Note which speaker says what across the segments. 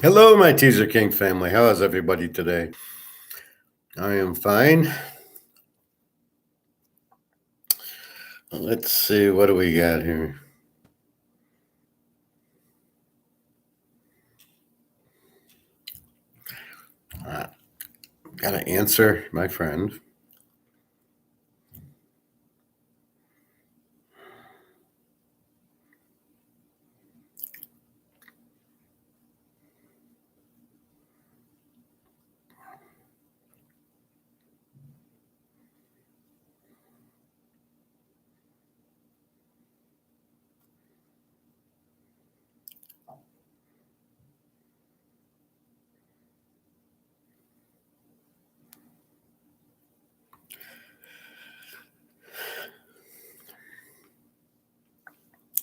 Speaker 1: Hello, my Teaserking family. How is everybody today? I am fine. Let's see, what do we got here? Got to answer my friend.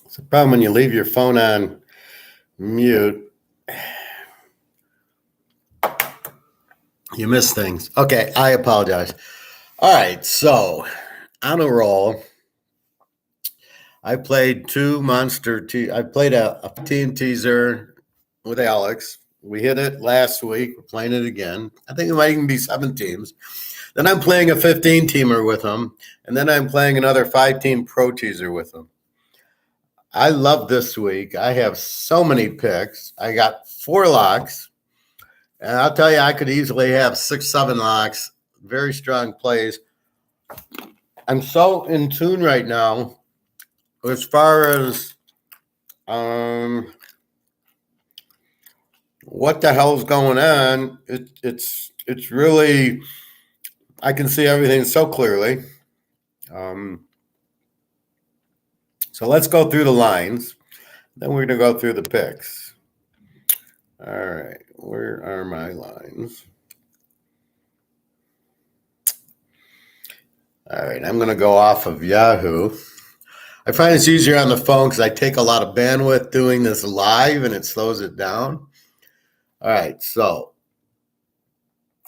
Speaker 1: It's a problem when you leave your phone on mute. You miss things. Okay, I apologize. All right, so on a roll. I played I played a team teaser with Alex. We hit it last week. We're playing it again. I think it might even be 7 teams. Then I'm playing a 15-teamer with him. And then I'm playing another 5-team pro teaser with him. I love this week. I have so many picks. I got 4 locks. And I'll tell you, I could easily have 6, 7 locks. Very strong plays. I'm so in tune right now as far as what the hell's going on. It's really, I can see everything so clearly. So let's go through the lines. Then we're going to go through the picks. All right, where are my lines? All right, I'm going to go off of Yahoo. I find it's easier on the phone because I take a lot of bandwidth doing this live and it slows it down. All right, so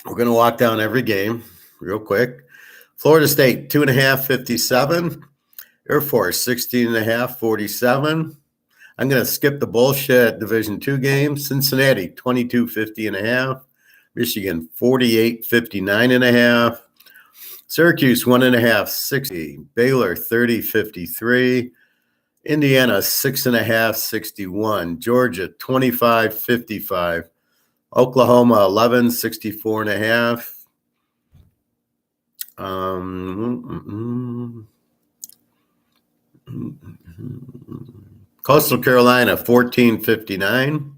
Speaker 1: we're going to walk down every game real quick. Florida State, 2.5, 57. Air Force, 16.5, 47. I'm going to skip the bullshit Division II games. Cincinnati, 22, 50.5. Michigan, 48, 59.5. Syracuse, 1.5, 60. Baylor, 30, 53. Indiana, 6.5, 61. Georgia, 25, 55. Oklahoma, 11, 64.5. Coastal Carolina, 14.59.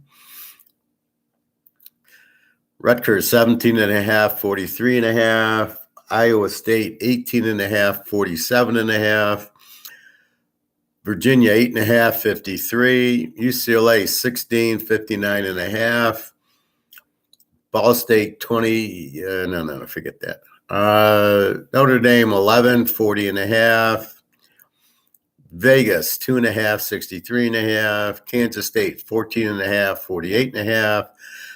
Speaker 1: Rutgers, 17.5, 43.5. Iowa State, 18.5, 47.5. Virginia, 8.5, 53. UCLA, 16, 59.5. Ball State, 20. No, forget that. Notre Dame, 11, 40.5. Vegas, 2.5, 63.5. Kansas State, 14.5, 48.5.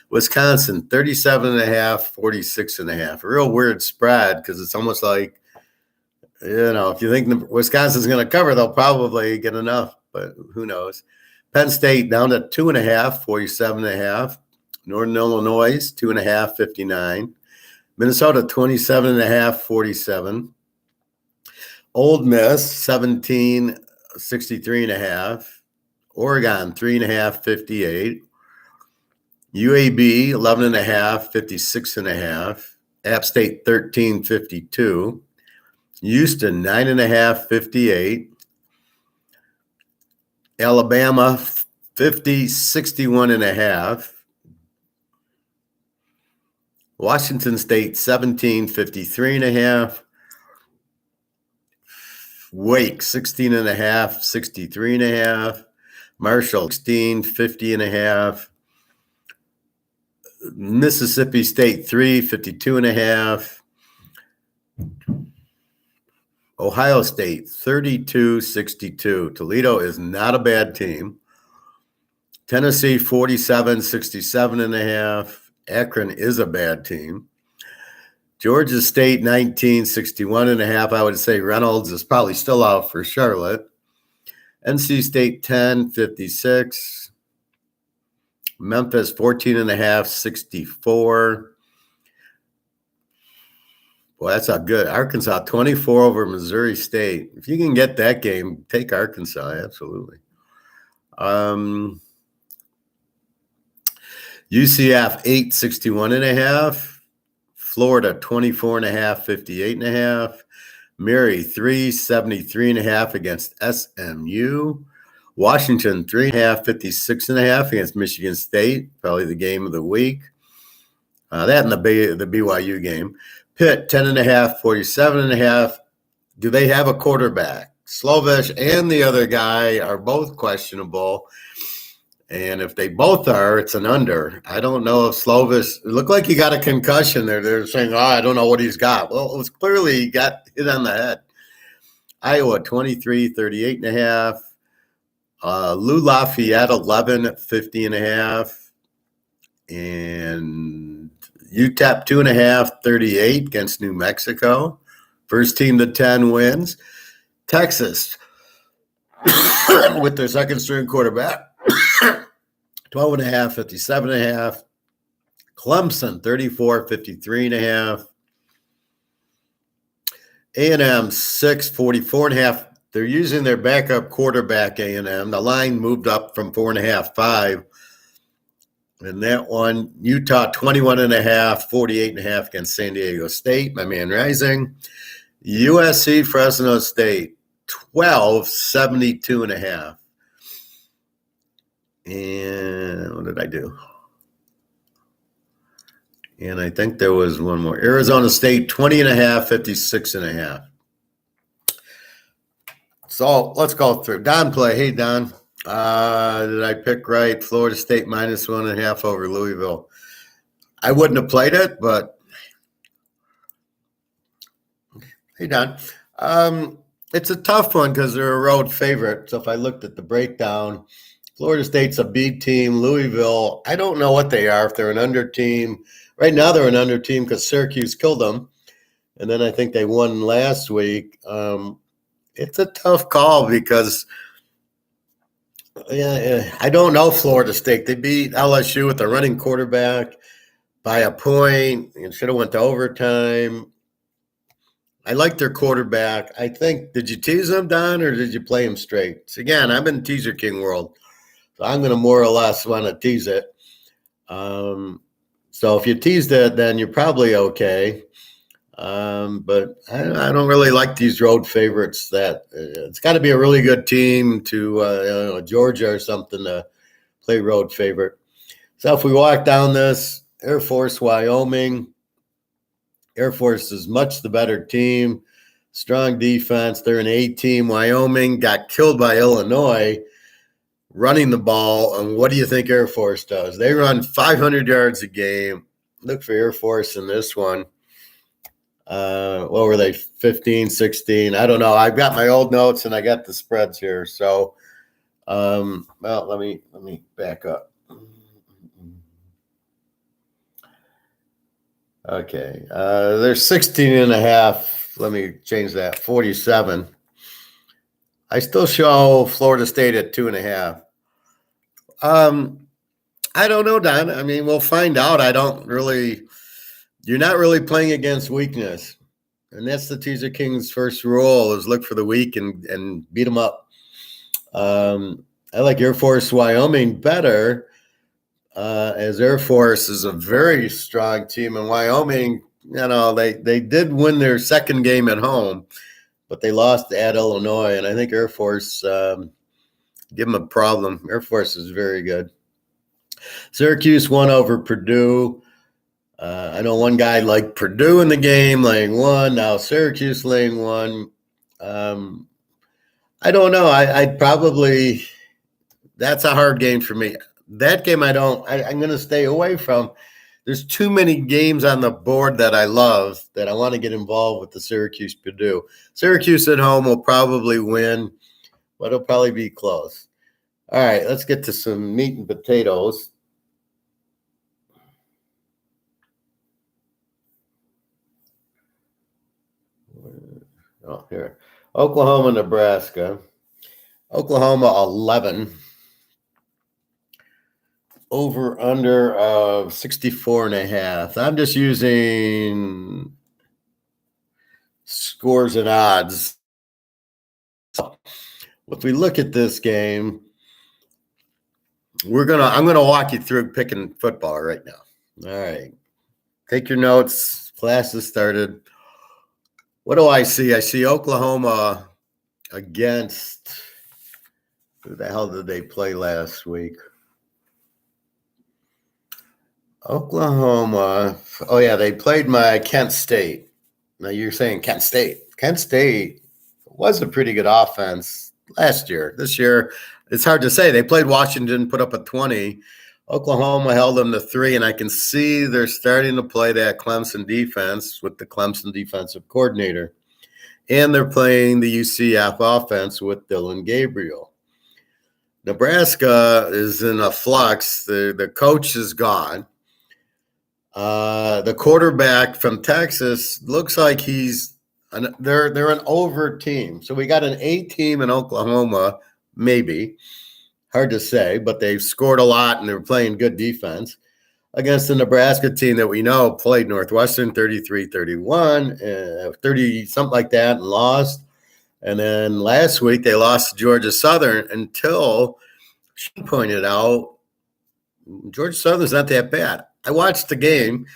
Speaker 1: Wisconsin, 37.5, 46.5. A real weird spread because it's almost like, if you think Wisconsin's going to cover, they'll probably get enough, but who knows. Penn State down to 2.5, 47.5. Northern Illinois, 2.5, 59. Minnesota, 27.5, 47. Old Miss, 17, 63.5. Oregon, 3.5, 58. UAB, 11.5, 56.5. App State, 13, 52. Houston, 9.5, 58. Alabama, 50, 61.5. Washington State, 17, 53.5. Wake, 16.5, 63.5. Marshall, 16, 50.5. Mississippi State, 3, 52.5. Ohio State, 32, 62. Toledo is not a bad team. Tennessee, 47, 67.5. Akron is a bad team. Georgia State, 19, 61.5. I would say Reynolds is probably still out for Charlotte. NC State, 10, 56. Memphis 14.5, 64. Well, that's not good. Arkansas 24 over Missouri State. If you can get that game, take Arkansas. Absolutely. UCF 8, 61.5. Florida 24.5, 58.5. Mary 3, 73.5 against SMU. Washington 3.5, 56.5 against Michigan State. Probably the game of the week. That and the BYU game. Pitt 10.5, 47.5. Do they have a quarterback? Slovish and the other guy are both questionable. And if they both are, it's an under. I don't know if Slovis – it looked like he got a concussion there. They're saying, I don't know what he's got. Well, it was clearly he got hit on the head. Iowa, 23, 38.5. Lou Lafayette, 11, 50.5. And UTEP, 2.5, 38 against New Mexico. First team to 10 wins. Texas, with their second string quarterback. 12.5, 57.5. Clemson, 34, 53.5. A&M, 6, 44.5. They're using their backup quarterback, A&M. The line moved up from 4.5, 5. And that one, Utah, 21.5, 48.5 against San Diego State. My man Rising. USC, Fresno State, 12, 72.5. And what did I do? And I think there was one more. Arizona State, 20.5, 56.5. So let's go through. Don play. Hey, Don. Did I pick right? Florida State minus 1.5 over Louisville. I wouldn't have played it, but hey, Don. It's a tough one because they're a road favorite. So if I looked at the breakdown, Florida State's a B team. Louisville, I don't know what they are. If they're an under team. Right now they're an under team because Syracuse killed them. And then I think they won last week. It's a tough call because I don't know Florida State. They beat LSU with a running quarterback by a point and should have went to overtime. I like their quarterback. I think, did you tease them, Don, or did you play him straight? So again, I'm in Teaserking world, so I'm going to more or less want to tease it. So if you teased it, then you're probably okay. But I don't really like these road favorites. That it's got to be a really good team to Georgia or something to play road favorite. So if we walk down this, Air Force, Wyoming. Air Force is much the better team. Strong defense. They're an A team. Wyoming got killed by Illinois running the ball. And what do you think Air Force does? They run 500 yards a game. Look for Air Force in this one. What were they, 15, 16? I don't know. I've got my old notes and I got the spreads here. So, well, let me back up. Okay. They're 16.5. Let me change that. 47. I still show Florida State at 2.5. I don't know, Don. I mean, we'll find out. You're not really playing against weakness. And that's the Teaser King's first rule is look for the weak and beat them up. I like Air Force Wyoming better as Air Force is a very strong team. And Wyoming, they did win their second game at home, but they lost at Illinois. And I think Air Force, give them a problem. Air Force is very good. Syracuse won over Purdue. I know one guy liked Purdue in the game, laying 1. Now Syracuse laying 1. I don't know. I'd probably – that's a hard game for me. That game I'm going to stay away from. There's too many games on the board that I love that I want to get involved with the Syracuse-Purdue. Syracuse at home will probably win, but it'll probably be close. All right, let's get to some meat and potatoes. Oh, here. Oklahoma, Nebraska. Oklahoma 11. over under of 64.5. I'm just using scores and odds. So if we look at this game, I'm gonna walk you through picking football right now. All right. Take your notes. Class has started. What do I see? I see Oklahoma against, who the hell did they play last week? Oklahoma. Oh, yeah, they played my Kent State. Now you're saying Kent State. Kent State was a pretty good offense last year. This year, it's hard to say. They played Washington, put up a 20. Oklahoma held them to 3, and I can see they're starting to play that Clemson defense with the Clemson defensive coordinator. And they're playing the UCF offense with Dylan Gabriel. Nebraska is in a flux. The coach is gone. The quarterback from Texas looks like they're an over team. So we got an A team in Oklahoma, maybe. Hard to say, but they've scored a lot and they're playing good defense against the Nebraska team that we know played Northwestern 33-31, 30, something like that, and lost. And then last week they lost to Georgia Southern until she pointed out Georgia Southern's not that bad. I watched the game.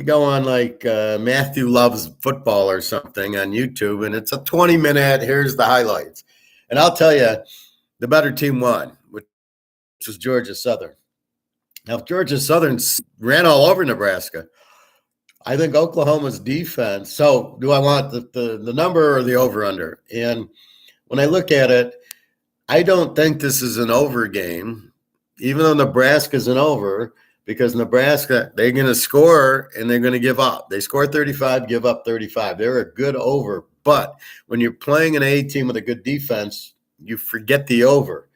Speaker 1: You go on like Matthew Loves Football or something on YouTube, and it's a 20-minute, here's the highlights. And I'll tell you, the better team won, which was Georgia Southern. Now, if Georgia Southern ran all over Nebraska, I think Oklahoma's defense. So do I want the number or the over-under? And when I look at it, I don't think this is an over game, even though Nebraska's an over, because Nebraska, they're going to score and they're going to give up. They score 35, give up 35. They're a good over. But when you're playing an A team with a good defense, you forget the over.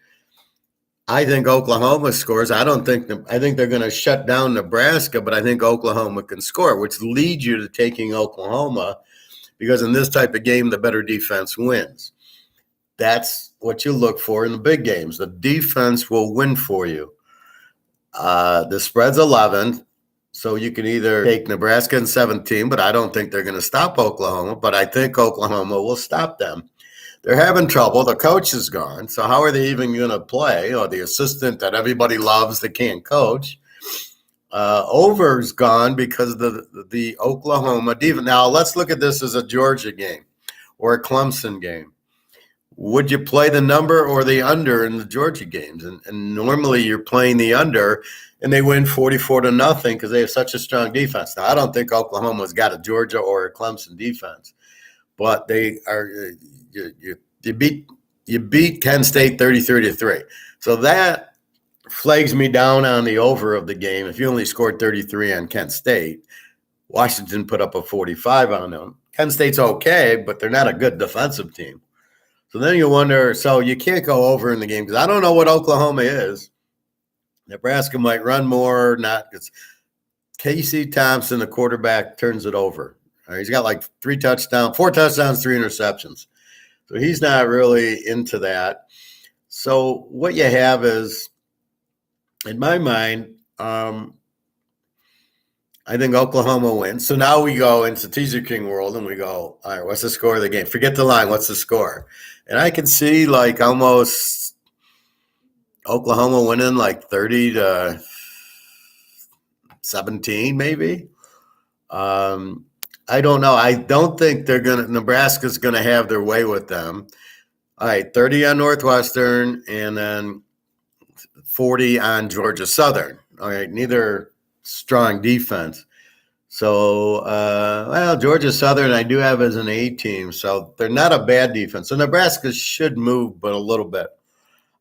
Speaker 1: I think Oklahoma scores. I think they're going to shut down Nebraska, but I think Oklahoma can score, which leads you to taking Oklahoma because in this type of game, the better defense wins. That's what you look for in the big games. The defense will win for you. The spread's 11, so you can either take Nebraska in 17, but I don't think they're going to stop Oklahoma, but I think Oklahoma will stop them. They're having trouble. The coach is gone. So how are they even going to play? Or the assistant that everybody loves that can't coach. Over's gone because of the Oklahoma defense. Now, let's look at this as a Georgia game or a Clemson game. Would you play the number or the under in the Georgia games? And normally you're playing the under, and they win 44-0 because they have such a strong defense. Now, I don't think Oklahoma's got a Georgia or a Clemson defense, but they are – you beat Kent State 33-3. So that flags me down on the over of the game. If you only scored 33 on Kent State, Washington put up a 45 on them. Kent State's okay, but they're not a good defensive team. So then you wonder, so you can't go over in the game because I don't know what Oklahoma is. Nebraska might run more, not. It's Casey Thompson, the quarterback, turns it over. He's got like 4 touchdowns, 3 interceptions. So he's not really into that. So what you have is, in my mind, I think Oklahoma wins. So now we go into Teaserking world and we go, all right, what's the score of the game? Forget the line. What's the score? And I can see like almost Oklahoma winning like 30-17, maybe. I don't know. I don't think Nebraska's going to have their way with them. All right, 30 on Northwestern and then 40 on Georgia Southern. All right, neither strong defense. So, Georgia Southern I do have as an A team, so they're not a bad defense. So Nebraska should move, but a little bit.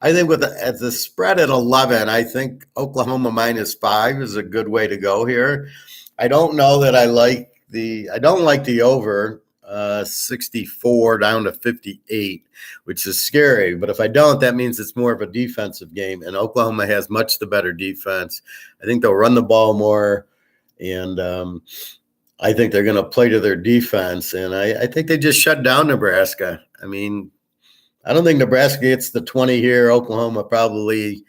Speaker 1: I think at the spread at 11, I think Oklahoma -5 is a good way to go here. I don't know that I don't like the over 64 down to 58, which is scary. But if I don't, that means it's more of a defensive game, and Oklahoma has much the better defense. I think they'll run the ball more, and I think they're going to play to their defense, and I think they just shut down Nebraska. I mean, I don't think Nebraska gets the 20 here. Oklahoma probably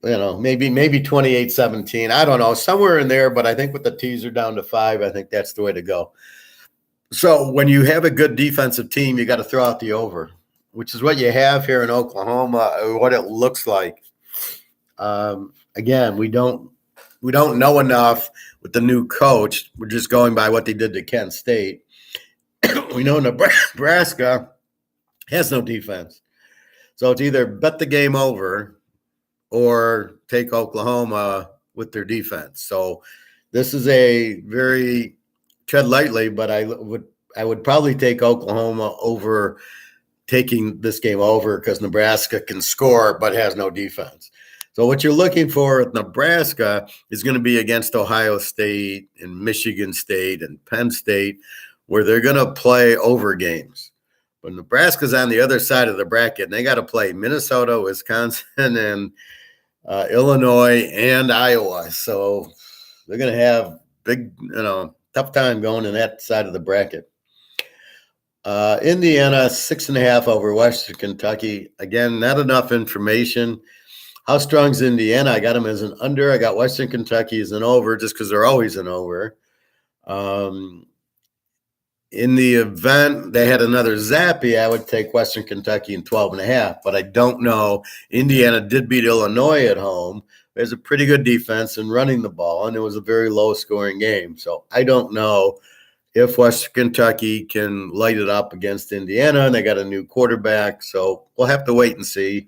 Speaker 1: maybe 28-17. I don't know, somewhere in there, but I think with the teaser down to 5, I think that's the way to go. So when you have a good defensive team, you got to throw out the over, which is what you have here in Oklahoma, what it looks like. Again, we don't know enough with the new coach. We're just going by what they did to Kent State. We know Nebraska has no defense. So it's either bet the game over or take Oklahoma with their defense. So this is a very tread lightly, but I would probably take Oklahoma over taking this game over because Nebraska can score but has no defense. So what you're looking for with Nebraska is going to be against Ohio State and Michigan State and Penn State, where they're going to play over games. But Nebraska's on the other side of the bracket, and they got to play Minnesota, Wisconsin, and Illinois and Iowa. So they're going to have big, tough time going in that side of the bracket. Indiana, 6.5 over Western Kentucky. Again, not enough information. How strong is Indiana? I got them as an under. I got Western Kentucky as an over just because they're always an over. In the event they had another Zappy, I would take Western Kentucky in 12.5, but I don't know. Indiana did beat Illinois at home. There's a pretty good defense in running the ball, and it was a very low-scoring game. So I don't know if Western Kentucky can light it up against Indiana, and they got a new quarterback. So we'll have to wait and see.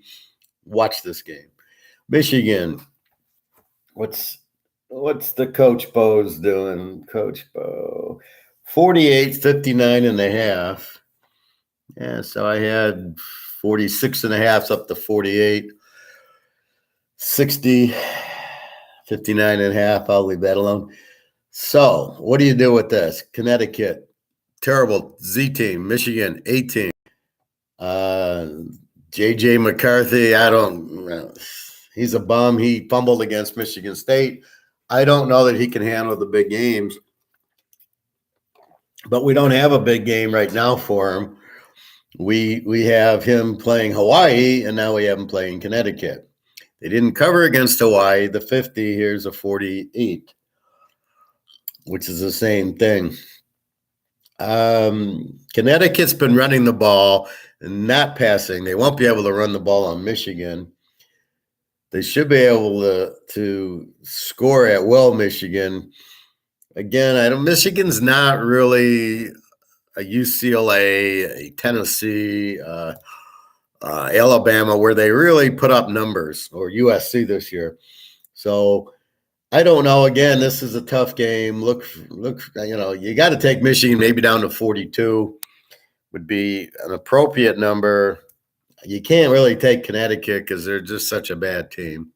Speaker 1: Watch this game. Michigan, what's the Coach Bo's doing? Coach Bo, 48-59.5. Yeah, so I had 46.5 up to 48. 60, 59.5. I'll leave that alone. So what do you do with this? Connecticut, terrible Z team. Michigan, A team. JJ McCarthy, I don't know. He's a bum. He fumbled against Michigan State. I don't know that he can handle the big games. But we don't have a big game right now for him. We have him playing Hawaii, and now we have him playing Connecticut. They didn't cover against Hawaii. The 50, here's a 48, which is the same thing. Connecticut's been running the ball and not passing. They won't be able to run the ball on Michigan. They should be able to score at will, Michigan. Again, Michigan's not really a UCLA, a Tennessee, Alabama, where they really put up numbers, or USC this year. So I don't know. Again, this is a tough game. Look, you got to take Michigan maybe down to 42 would be an appropriate number. You can't really take Connecticut because they're just such a bad team.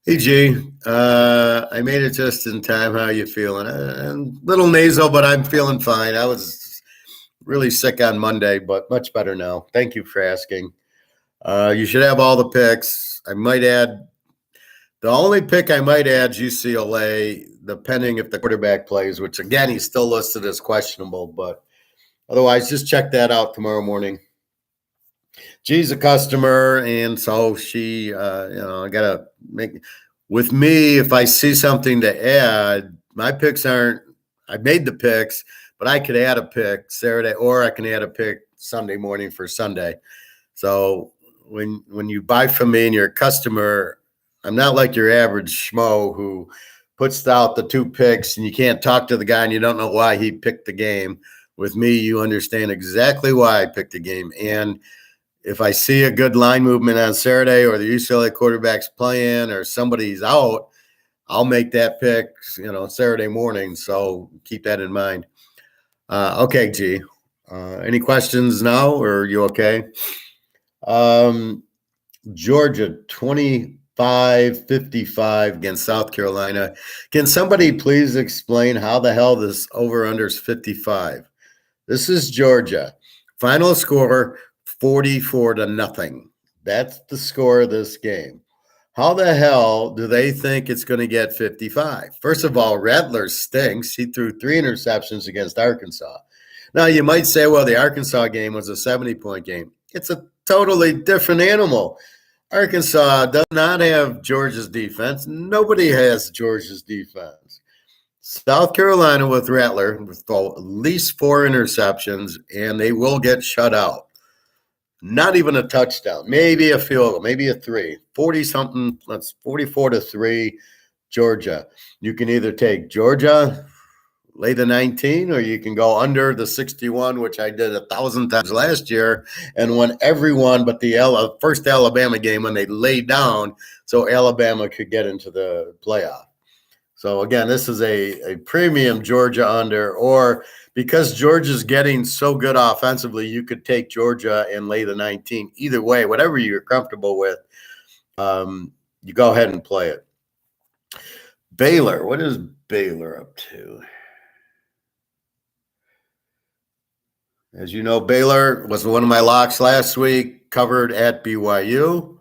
Speaker 1: Hey, G, I made it just in time. How are you feeling? A little nasal, but I'm feeling fine. I was really sick on Monday, but much better now. Thank you for asking. You should have all the picks. I might add – the only pick I might add is UCLA, depending if the quarterback plays, which, again, he's still listed as questionable. But otherwise, just check that out tomorrow morning. She's a customer, and so she, I got to make – with me, if I see something to add, my picks aren't – I made the picks, but I could add a pick Saturday, or I can add a pick Sunday morning for Sunday. So when you buy from me and you're a customer, I'm not like your average schmo who puts out the 2 picks and you can't talk to the guy and you don't know why he picked the game. With me, you understand exactly why I picked the game. And if I see a good line movement on Saturday, or the UCLA quarterback's playing, or somebody's out, I'll make that pick, Saturday morning. So keep that in mind. Okay, G. Any questions now, or are you okay? Georgia, 25-55 against South Carolina. Can somebody please explain how the hell this over-under is 55? This is Georgia. Final score, 44-0. That's the score of this game. How the hell do they think it's going to get 55? First of all, Rattler stinks. He threw 3 interceptions against Arkansas. Now, you might say, well, the Arkansas game was a 70-point game. It's a totally different animal. Arkansas does not have Georgia's defense. Nobody has Georgia's defense. South Carolina with Rattler with at least 4 interceptions, and they will get shut out. Not even a touchdown, maybe a field goal, maybe a 3. 40 something, that's 44-3, Georgia. You can either take Georgia, lay the 19, or you can go under the 61, which I did 1,000 times last year and won everyone but the first Alabama game when they laid down so Alabama could get into the playoff. So again, this is a premium Georgia under, or because Georgia's getting so good offensively, you could take Georgia and lay the 19. Either way, whatever you're comfortable with, you go ahead and play it. Baylor, what is Baylor up to? As you know, Baylor was one of my locks last week, covered at BYU.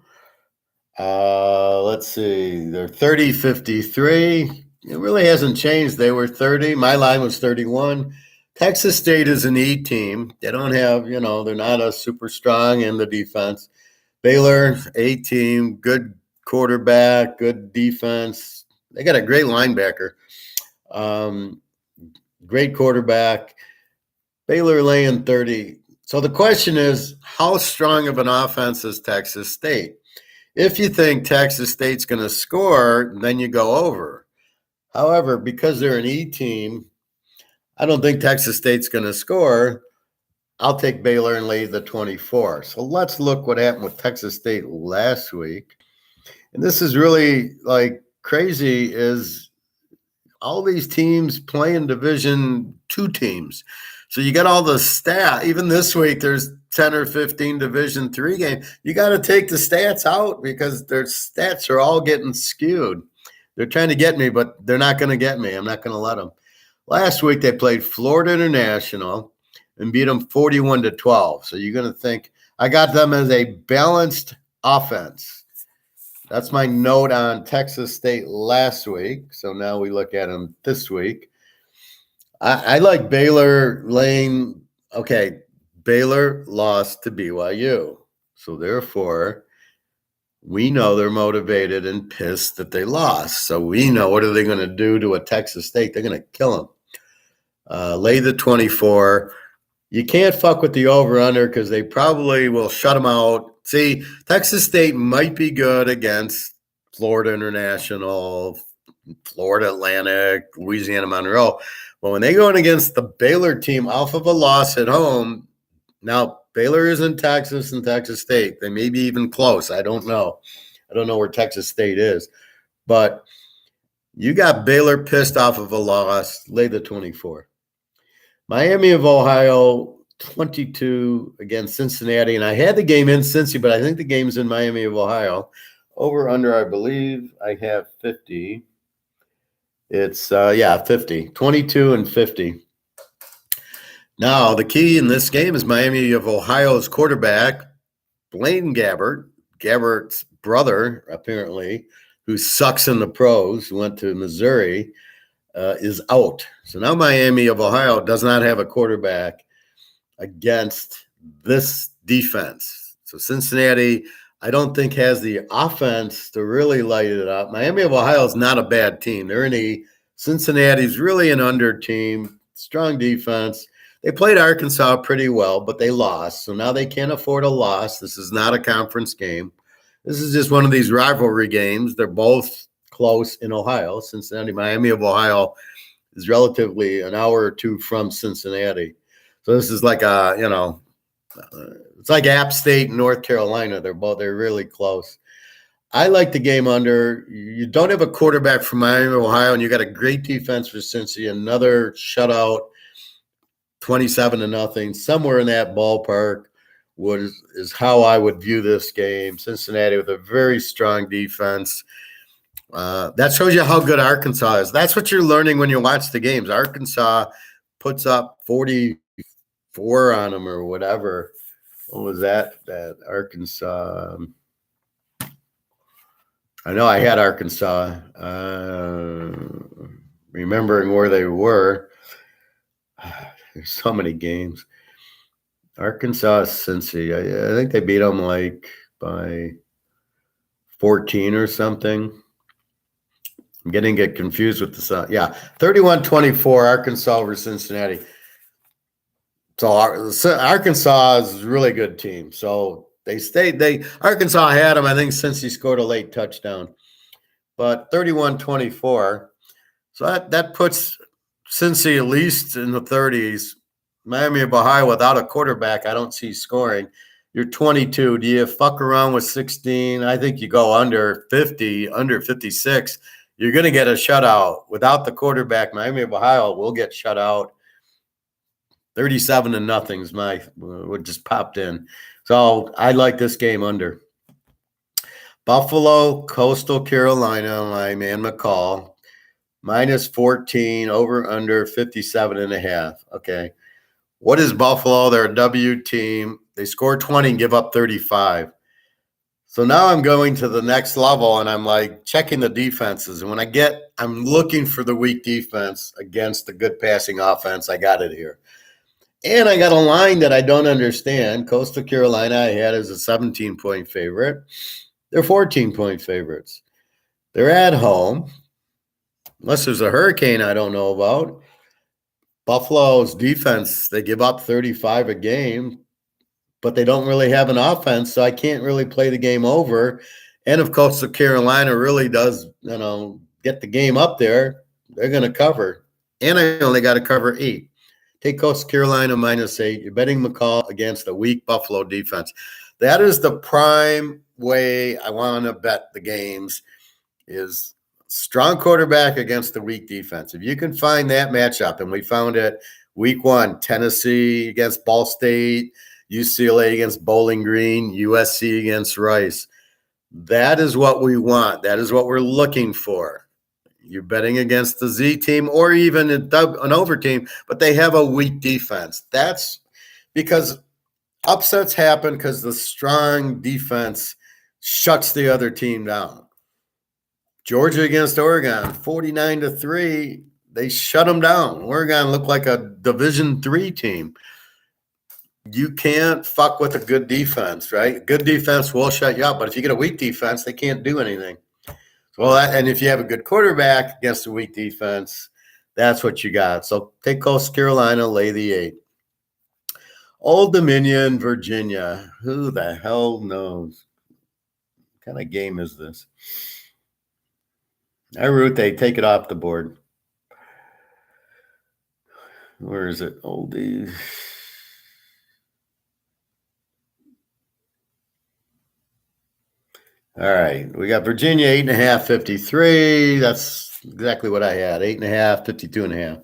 Speaker 1: Let's see, they're 30-53. It really hasn't changed. They were 30. My line was 31. Texas State is an E team. They don't have, they're not a super strong in the defense. Baylor, A team, good quarterback, good defense. They got a great linebacker, great quarterback. Baylor laying 30. So the question is, how strong of an offense is Texas State? If you think Texas State's going to score, then you go over. However, because they're an E team, I don't think Texas State's going to score. I'll take Baylor and lay the 24. So let's look what happened with Texas State last week. And this is really like crazy, is all these teams playing Division II teams. So you got all the stat. Even this week, there's 10 or 15 Division III games. You got to take the stats out because their stats are all getting skewed. They're trying to get me, but they're not going to get me. I'm not going to let them. Last week, they played Florida International and beat them 41-12. So you're going to think, I got them as a balanced offense. That's my note on Texas State last week. So now we look at them this week. I like Baylor laying. Okay, Baylor lost to BYU. So therefore, we know they're motivated and pissed that they lost. So we know, what are they going to do to a Texas State? They're going to kill them. Lay the 24. You can't fuck with the over-under because they probably will shut them out. See, Texas State might be good against Florida International, Florida Atlantic, Louisiana Monroe. But when they go in against the Baylor team off of a loss at home, now Baylor is in Texas and Texas State. They may be even close. I don't know. I don't know where Texas State is. But you got Baylor pissed off of a loss, lay the 24. Miami of Ohio, 22 against Cincinnati. And I had the game in Cincy, but I think the game's in Miami of Ohio. Over under, I believe I have 50. It's 50, 22 and 50. Now, the key in this game is Miami of Ohio's quarterback, Blaine Gabbert, Gabbert's brother, apparently, who sucks in the pros, who went to Missouri, is out. So now Miami of Ohio does not have a quarterback against this defense. So Cincinnati, I don't think, has the offense to really light it up. Miami of Ohio is not a bad team. They're in a Cincinnati's really an under team, strong defense. They played Arkansas pretty well, but they lost. So now they can't afford a loss. This is not a conference game. This is just one of these rivalry games. They're both close in Ohio. Cincinnati, Miami of Ohio is relatively an hour or two from Cincinnati. So this is like it's like App State and North Carolina. They're really close. I like the game under. You don't have a quarterback from Miami, Ohio, and you got a great defense for Cincy. Another shutout, 27-0, somewhere in that ballpark is how I would view this game. Cincinnati with a very strong defense. That shows you how good Arkansas is. That's what you're learning when you watch the games. Arkansas puts up 44 on them or whatever. What was that? That Arkansas. I know I had Arkansas. Remembering where they were. There's so many games. Arkansas, Cincy. I think they beat them like by 14 or something. I'm getting confused with the sun. Yeah, 31-24, Arkansas over Cincinnati. So Arkansas is a really good team. So Arkansas had them, I think, since he scored a late touchdown. But 31-24. So that puts Cincy at least in the 30s. Miami of Ohio without a quarterback, I don't see scoring. You're 22. Do you fuck around with 16? I think you go under 50, under 56. You're going to get a shutout. Without the quarterback, Miami of Ohio will get shut out. 37-0 is what just popped in. So I like this game under. Buffalo, Coastal Carolina, my man McCall, minus 14, over under 57.5. Okay. What is Buffalo? They're a W team. They score 20 and give up 35. So now I'm going to the next level, and I'm like checking the defenses. And I'm looking for the weak defense against the good passing offense. I got it here. And I got a line that I don't understand. Coastal Carolina I had as a 17-point favorite. They're 14-point favorites. They're at home. Unless there's a hurricane I don't know about. Buffalo's defense, they give up 35 a game, but they don't really have an offense, so I can't really play the game over. And if Coastal Carolina really does, get the game up there, they're going to cover. And I only got to cover 8. Take Coastal Carolina minus 8. You're betting McCall against a weak Buffalo defense. That is the prime way I want to bet the games, is strong quarterback against the weak defense. If you can find that matchup, and we found it week 1, Tennessee against Ball State, UCLA against Bowling Green, USC against Rice. That is what we want. That is what we're looking for. You're betting against the Z team or even an over team, but they have a weak defense. That's because upsets happen because the strong defense shuts the other team down. Georgia against Oregon, 49-3. They shut them down. Oregon looked like a Division III team. You can't fuck with a good defense, right? Good defense will shut you up, but if you get a weak defense, they can't do anything. And if you have a good quarterback against a weak defense, that's what you got. So take Coastal Carolina, lay the 8. Old Dominion, Virginia. Who the hell knows? What kind of game is this? I root they take it off the board. Where is it? Oldie. All right. We got Virginia 8.5, 53. That's exactly what I had. 8.5, 52.5.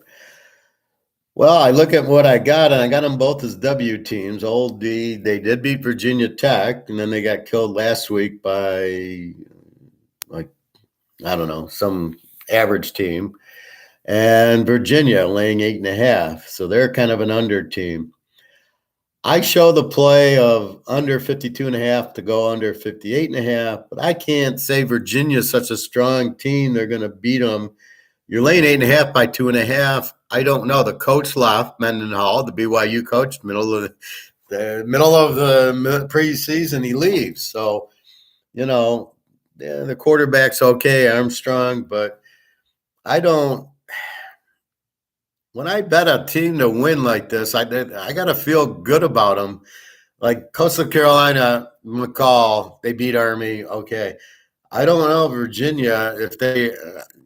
Speaker 1: Well, I look at what I got, and I got them both as W teams. Old D, they did beat Virginia Tech, and then they got killed last week by, some average team. And Virginia laying 8.5. So they're kind of an under team. I show the play of under 52.5 to go under 58.5, but I can't say Virginia is such a strong team. They're going to beat them. You're laying 8.5 by 2.5. I don't know. The coach left, Mendenhall, the BYU coach, middle of the preseason, he leaves. So, the quarterback's okay, Armstrong, but when I bet a team to win like this, I got to feel good about them. Like Coastal Carolina, McCall, they beat Army. Okay. I don't know Virginia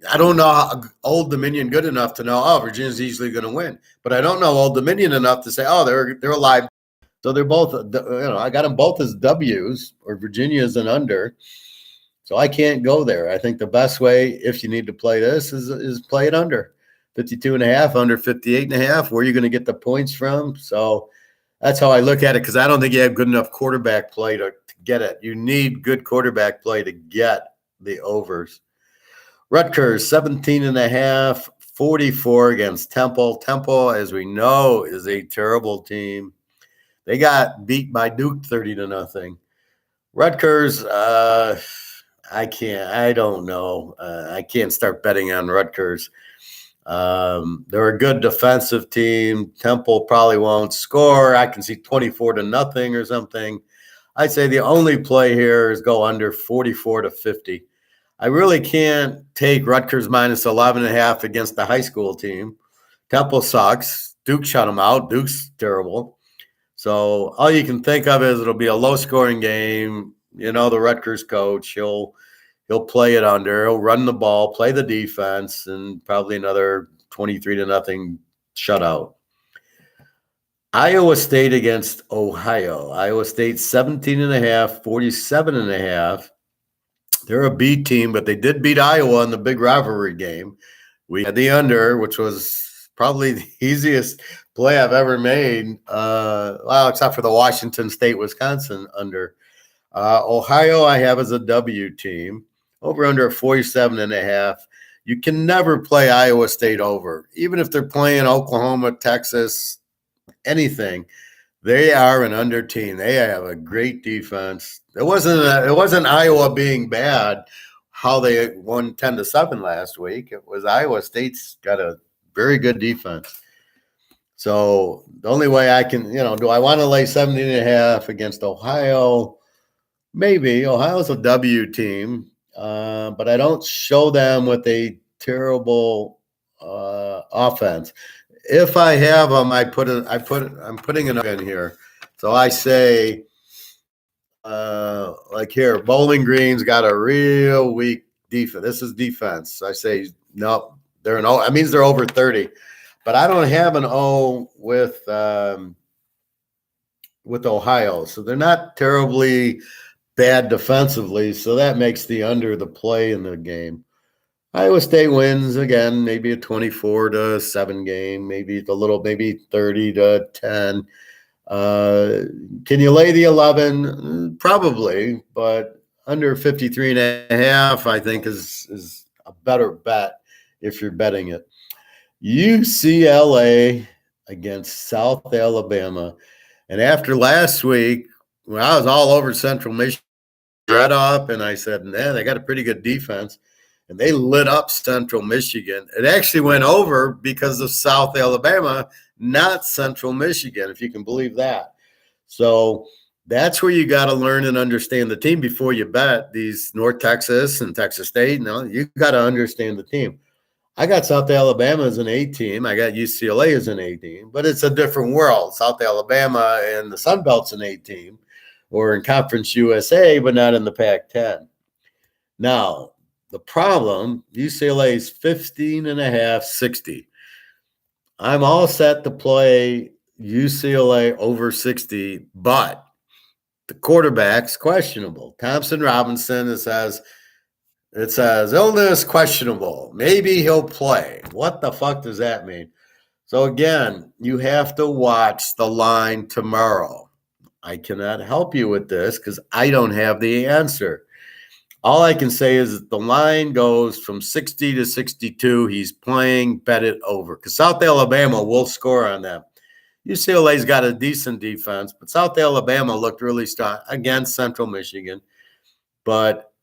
Speaker 1: I don't know Old Dominion good enough to know, Virginia's easily going to win. But I don't know Old Dominion enough to say, they're alive. So they're both, I got them both as W's, or Virginia is an under. So I can't go there. I think the best way, if you need to play this, is play it under 52.5, under 58.5. Where are you going to get the points from? So that's how I look at it, because I don't think you have good enough quarterback play to get it. You need good quarterback play to get the overs. Rutgers, 17.5, 44 against Temple. Temple, as we know, is a terrible team. They got beat by Duke 30-0. Rutgers, I don't know. I can't start betting on Rutgers. They're a good defensive team. Temple probably won't score. I can see 24-0 or something. I'd say the only play here is go under 44-50. I really can't take Rutgers minus 11.5 against the high school team. Temple sucks. Duke shut them out. Duke's terrible. So all you can think of is it'll be a low scoring game. You know, the Rutgers coach, he'll play it under, he'll run the ball, play the defense, and probably another 23-0 shutout. Iowa State against Ohio. Iowa State 17.5, 47.5. They're a B team, but they did beat Iowa in the big rivalry game. We had the under, which was probably the easiest play I've ever made. Well, except for the Washington State Wisconsin under. Ohio, I have as a W team, over under 47.5. You can never play Iowa State over, even if they're playing Oklahoma, Texas, anything. They are an under team. They have a great defense. It wasn't Iowa being bad. How they won 10-7 last week. It was Iowa State's got a very good defense. So the only way I can, do I want to lay 17.5 against Ohio? Maybe. Ohio's a W team, but I don't show them with a terrible offense. If I have them, I'm putting an in here. So I say, like here, Bowling Green's got a real weak defense. This is defense. I say, no, they're an O. That means they're over 30. But I don't have an O with Ohio. So they're not terribly bad defensively. So that makes the under the play in the game. Iowa State wins again, maybe a 24-7 game, maybe 30-10. Can you lay the 11? Probably, but under 53.5, I think is a better bet if you're betting it. UCLA against South Alabama. And after last week, when I was all over Central Michigan, read up, and I said, man, they got a pretty good defense. And they lit up Central Michigan. It actually went over because of South Alabama, not Central Michigan, if you can believe that. So that's where you got to learn and understand the team before you bet these North Texas and Texas State. No, you got to understand the team. I got South Alabama as an A team. I got UCLA as an A team, but it's a different world. South Alabama and the Sun Belt's an A team, or in Conference USA, but not in the Pac-10. Now, the problem, UCLA is 15.5, 60. I'm all set to play UCLA over 60, but the quarterback's questionable. Thompson Robinson, it says illness questionable. Maybe he'll play. What the fuck does that mean? So again, you have to watch the line tomorrow. I cannot help you with this because I don't have the answer. All I can say is that the line goes from 60 to 62. He's playing, bet it over. Because South Alabama will score on them. UCLA's got a decent defense, but South Alabama looked really strong against Central Michigan. But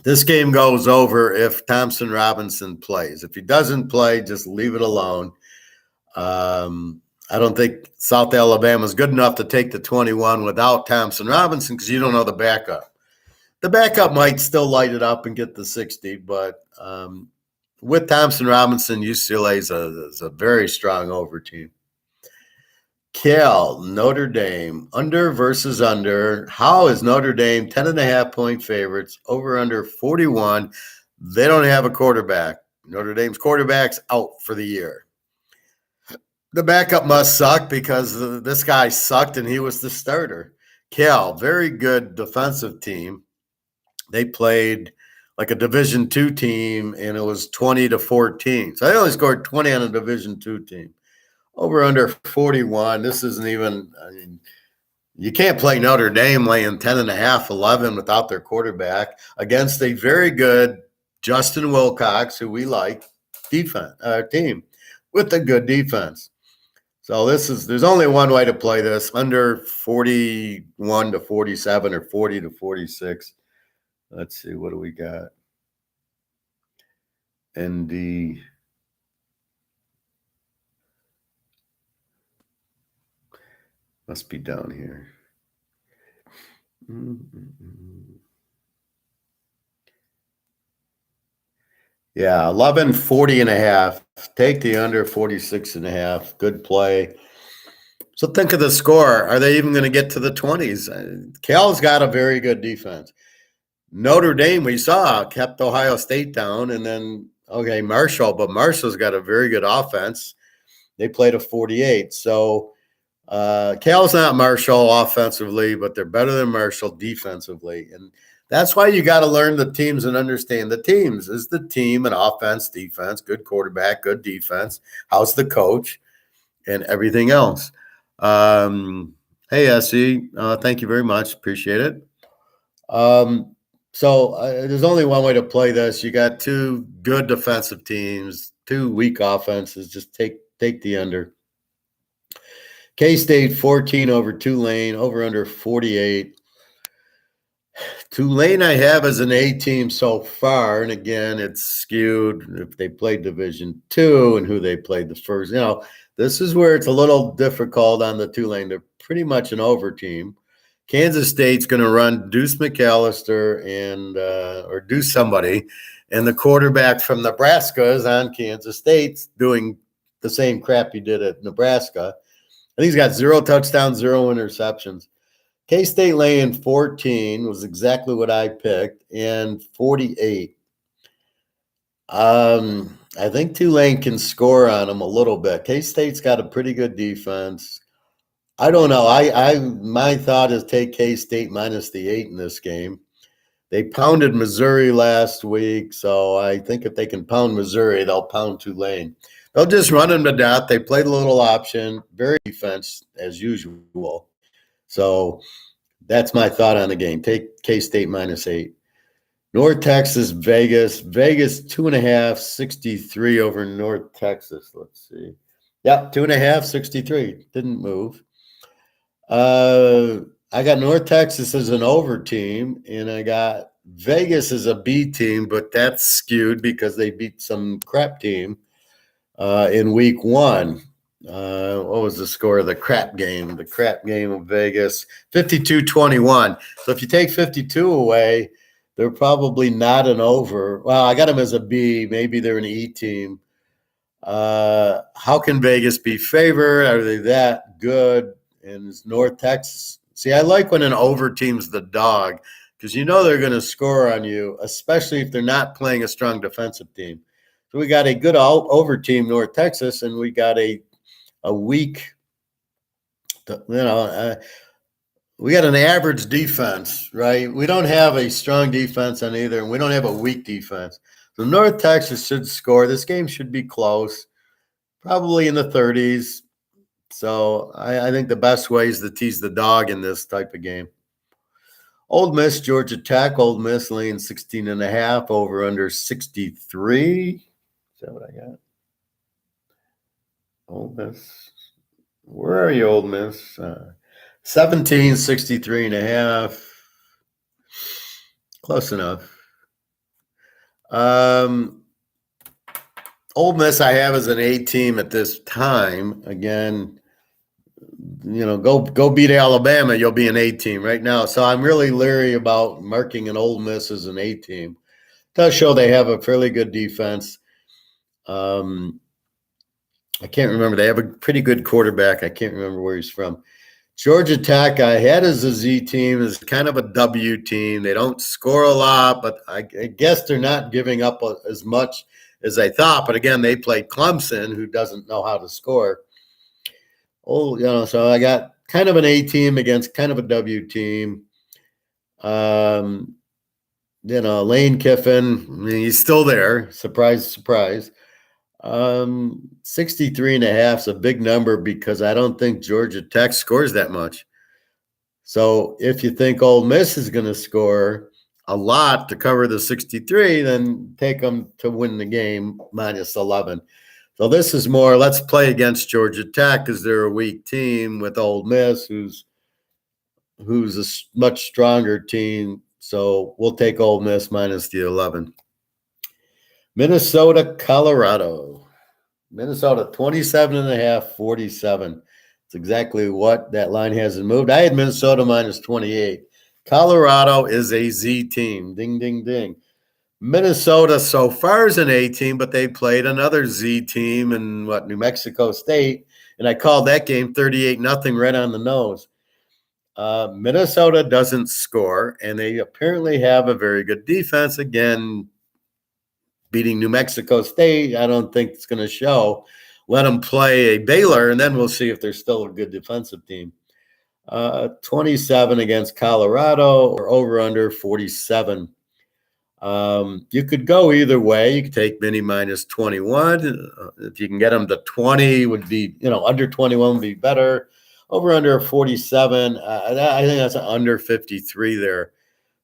Speaker 1: this game goes over if Thompson Robinson plays. If he doesn't play, just leave it alone. I don't think South Alabama is good enough to take the 21 without Thompson Robinson because you don't know the backup. The backup might still light it up and get the 60, but with Thompson Robinson, UCLA is a very strong over team. Cal, Notre Dame, under versus under. How is Notre Dame 10.5-point favorites, over under 41? They don't have a quarterback. Notre Dame's quarterback's out for the year. The backup must suck because this guy sucked and he was the starter. Cal, very good defensive team. They played like a Division II team, and it was 20-14. So they only scored 20 on a Division II team. Over under 41. This isn't even, you can't play Notre Dame laying 10.5, 11 without their quarterback against a very good Justin Wilcox, who we like, team with a good defense. So there's only one way to play this, under 41-47 or 40-46. Let's see, what do we got? ND. Must be down here. Yeah, 11, 40 and a half. Take the under 46 and a half. Good play. So think of the score. Are they even going to get to the 20s? Cal's got a very good defense. Notre Dame, we saw, kept Ohio State down. And then, okay, but Marshall's got a very good offense. They played a 48. So Cal's not Marshall offensively, but they're better than Marshall defensively. And that's why you got to learn the teams and understand the teams. Is the team an offense, defense, good quarterback, good defense? How's the coach and everything else? Hey, SE, thank you very much. Appreciate it. So there's only one way to play this. You got two good defensive teams, two weak offenses. Just take the under. K-State 14 over Tulane, over under 48. Tulane I have as an A team so far, and again, it's skewed if they played Division II and who they played the first. This is where it's a little difficult on the Tulane. They're pretty much an over team. Kansas State's going to run Deuce McAllister and or Deuce somebody, and the quarterback from Nebraska is on Kansas State doing the same crap he did at Nebraska. I think he's got 0 touchdowns, 0 interceptions. K-State laying 14 was exactly what I picked, and 48. I think Tulane can score on them a little bit. K-State's got a pretty good defense. I don't know. My thought is take K-State minus the 8 in this game. They pounded Missouri last week, so I think if they can pound Missouri, they'll pound Tulane. They'll just run them to death. They played a little option, very defense as usual. So that's my thought on the game. Take K-State minus 8. North Texas, Vegas. Vegas 2.5, 63 over North Texas. Let's see. Yep, 2.5, 63. Didn't move. I got North Texas as an over team, and I got Vegas as a B team, but that's skewed because they beat some crap team in week 1. What was the score of the crap game? The crap game of Vegas, 52-21. So if you take 52 away, they're probably not an over. Well, I got them as a B. Maybe they're an E team. How can Vegas be favored? Are they that good? And it's North Texas. See, I like when an over team's the dog because they're going to score on you, especially if they're not playing a strong defensive team. So we got a good over team, North Texas, and we got a weak, we got an average defense, right? We don't have a strong defense on either, and we don't have a weak defense. So North Texas should score. This game should be close, probably in the 30s. So I think the best way is to tease the dog in this type of game. Ole Miss, Georgia Tech. Ole Miss laying 16.5 over under 63. Is that what I got? Ole Miss. Where are you, Ole Miss? 17, 63.5. Close enough. Ole Miss I have as an A team at this time. Again, go beat Alabama, you'll be an A team right now. So I'm really leery about marking an Ole Miss as an A team. It does show they have a fairly good defense. I can't remember. They have a pretty good quarterback. I can't remember where he's from. Georgia Tech, I had as a Z team, is kind of a W team. They don't score a lot, but I guess they're not giving up as much as I thought. But again, they played Clemson, who doesn't know how to score. So I got kind of an A team against kind of a W team. Lane Kiffin, he's still there. Surprise, surprise. 63.5 is a big number because I don't think Georgia Tech scores that much. So if you think Ole Miss is going to score a lot to cover the 63, then take them to win the game minus 11. So this is more, let's play against Georgia Tech because they're a weak team with Ole Miss, who's a much stronger team. So we'll take Ole Miss minus the 11. Minnesota, Colorado. Minnesota, 27.5, 47. It's exactly what that line hasn't moved. I had Minnesota minus 28. Colorado is a Z team. Ding, ding, ding. Minnesota so far is an A team, but they played another Z team in New Mexico State. And I called that game 38-0 right on the nose. Minnesota doesn't score, and they apparently have a very good defense. Again, beating New Mexico State, I don't think it's going to show. Let them play a Baylor, and then we'll see if they're still a good defensive team. 27 against Colorado, or over under 47. You could go either way. You could take mini minus 21. If you can get them to 20, would be, under 21 would be better. Over under 47. I think that's under 53 there.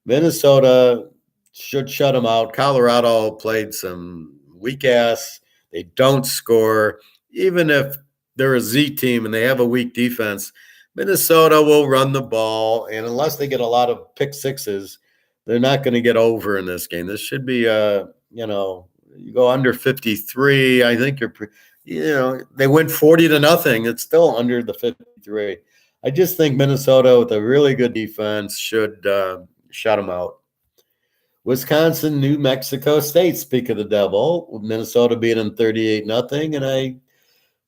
Speaker 1: Minnesota should shut them out. Colorado played some weak ass. They don't score. Even if they're a Z team and they have a weak defense, Minnesota will run the ball. And unless they get a lot of pick sixes, they're not going to get over in this game. This should be, you go under 53. I think they win 40-0. It's still under the 53. I just think Minnesota with a really good defense should shut them out. Wisconsin, New Mexico State, speak of the devil. Minnesota beat them 38-0. And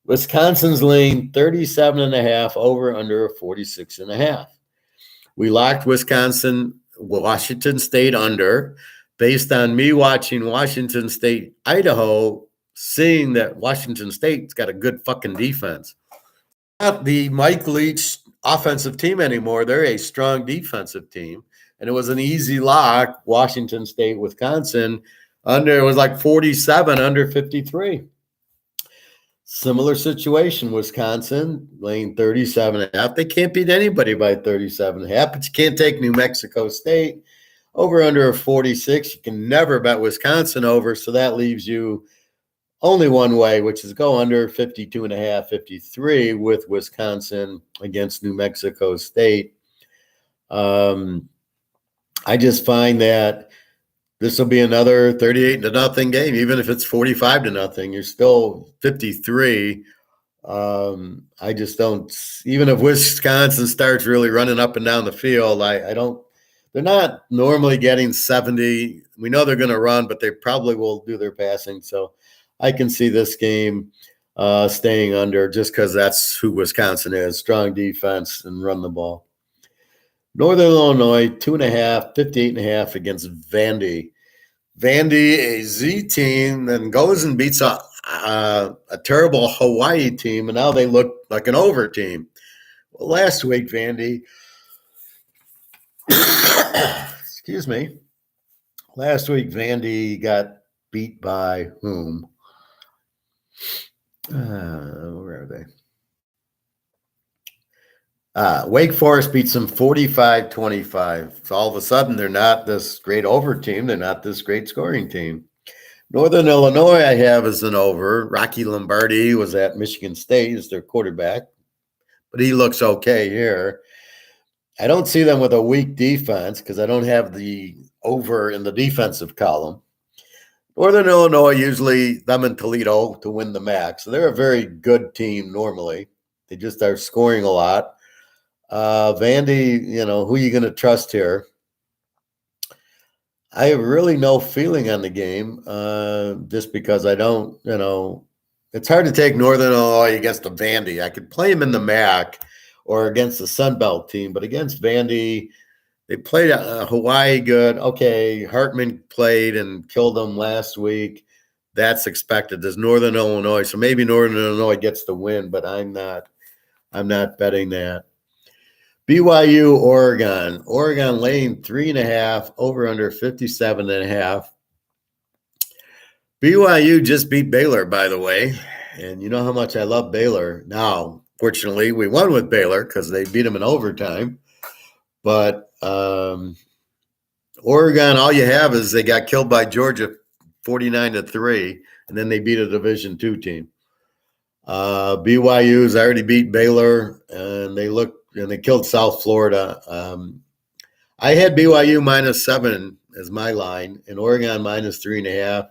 Speaker 1: Wisconsin's laying 37.5 over under 46.5. We locked Washington State under based on me watching Washington State, Idaho, seeing that Washington State's got a good fucking defense. Not the Mike Leach offensive team anymore. They're a strong defensive team. And it was an easy lock, Washington State, Wisconsin. It was like 47 under 53. Similar situation, Wisconsin laying 37.5. They can't beat anybody by 37.5, but you can't take New Mexico State. Over under 46. You can never bet Wisconsin over, so that leaves you only one way, which is go under 52.5, 53 with Wisconsin against New Mexico State. I just find that this will be another 38-0 game. Even if it's 45-0, you're still 53. I just don't. Even if Wisconsin starts really running up and down the field, I don't. They're not normally getting 70. We know they're going to run, but they probably will do their passing. So I can see this game staying under just because that's who Wisconsin is: strong defense and run the ball. Northern Illinois, 2.5, 58.5 against Vandy. Vandy, a Z team, then goes and beats a terrible Hawaii team, and now they look like an over team. Well, last week, Vandy, excuse me, last week, Vandy got beat by whom? Where are they? Wake Forest beats them 45-25. So all of a sudden, they're not this great over team. They're not this great scoring team. Northern Illinois, I have as an over. Rocky Lombardi was at Michigan State as their quarterback, but he looks okay here. I don't see them with a weak defense because I don't have the over in the defensive column. Northern Illinois, usually them and Toledo to win the MAC. So they're a very good team normally. They just are scoring a lot. Vandy, who are you going to trust here? I have really no feeling on the game just because I don't, it's hard to take Northern Illinois against a Vandy. I could play them in the MAC or against the Sun Belt team, but against Vandy, they played Hawaii good. Okay, Hartman played and killed them last week. That's expected. There's Northern Illinois, so maybe Northern Illinois gets the win, but I'm not betting that. BYU, Oregon. Oregon laying 3.5, over under 57.5. BYU just beat Baylor, by the way. And you know how much I love Baylor. Now, fortunately, we won with Baylor because they beat them in overtime. But Oregon, all you have is they got killed by Georgia 49-3, and then they beat a Division II team. BYU's already beat Baylor, and they killed South Florida. I had BYU -7 as my line, and Oregon -3.5.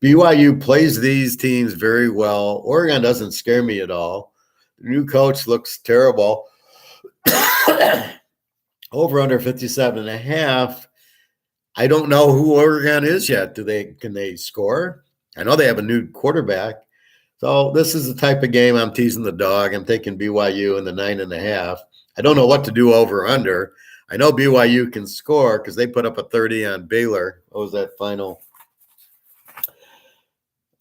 Speaker 1: BYU plays these teams very well. Oregon doesn't scare me at all. The new coach looks terrible. Over under 57.5. I don't know who Oregon is yet. Can they score? I know they have a new quarterback. So this is the type of game I'm teasing the dog. I'm taking BYU in the 9.5. I don't know what to do over under. I know BYU can score because they put up a 30 on Baylor. What was that final?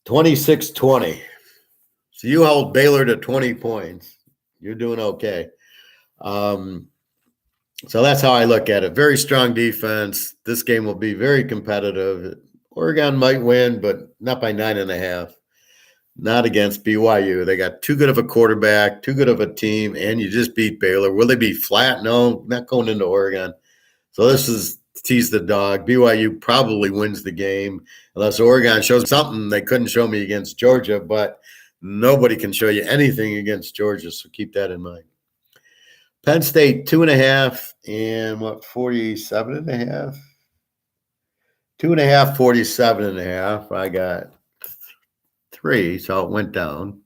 Speaker 1: 26-20. So you hold Baylor to 20 points. You're doing okay. So that's how I look at it. Very strong defense. This game will be very competitive. Oregon might win, but not by 9.5. Not against BYU. They got too good of a quarterback, too good of a team, and you just beat Baylor. Will they be flat? No, not going into Oregon. So this is tease the dog. BYU probably wins the game unless Oregon shows something they couldn't show me against Georgia, but nobody can show you anything against Georgia, so keep that in mind. Penn State 2.5 and 47.5? 2.5, 47.5. I got 3, so it went down.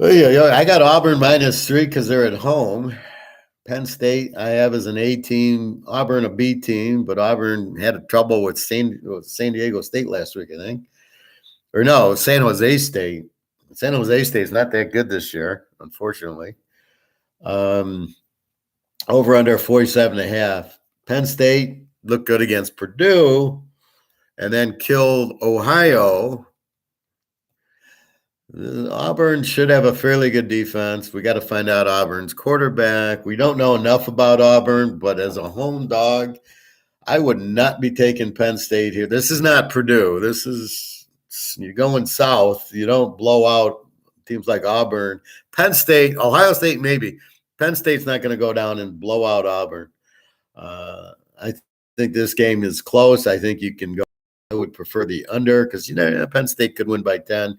Speaker 1: I got Auburn -3 because they're at home. Penn State I have as an A team, Auburn a B team, but Auburn had trouble with San Diego State last week, I think. Or no, San Jose State. San Jose State is not that good this year, unfortunately. Over under 47.5. Penn State looked good against Purdue and then killed Ohio. Auburn should have a fairly good defense. We got to find out Auburn's quarterback. We don't know enough about Auburn, but as a home dog, I would not be taking Penn State here. This is not Purdue. This is, you're going south. You don't blow out teams like Auburn. Penn State, Ohio State, maybe. Penn State's not going to go down and blow out Auburn. I think this game is close. I think you can go. I would prefer the under because, Penn State could win by 10.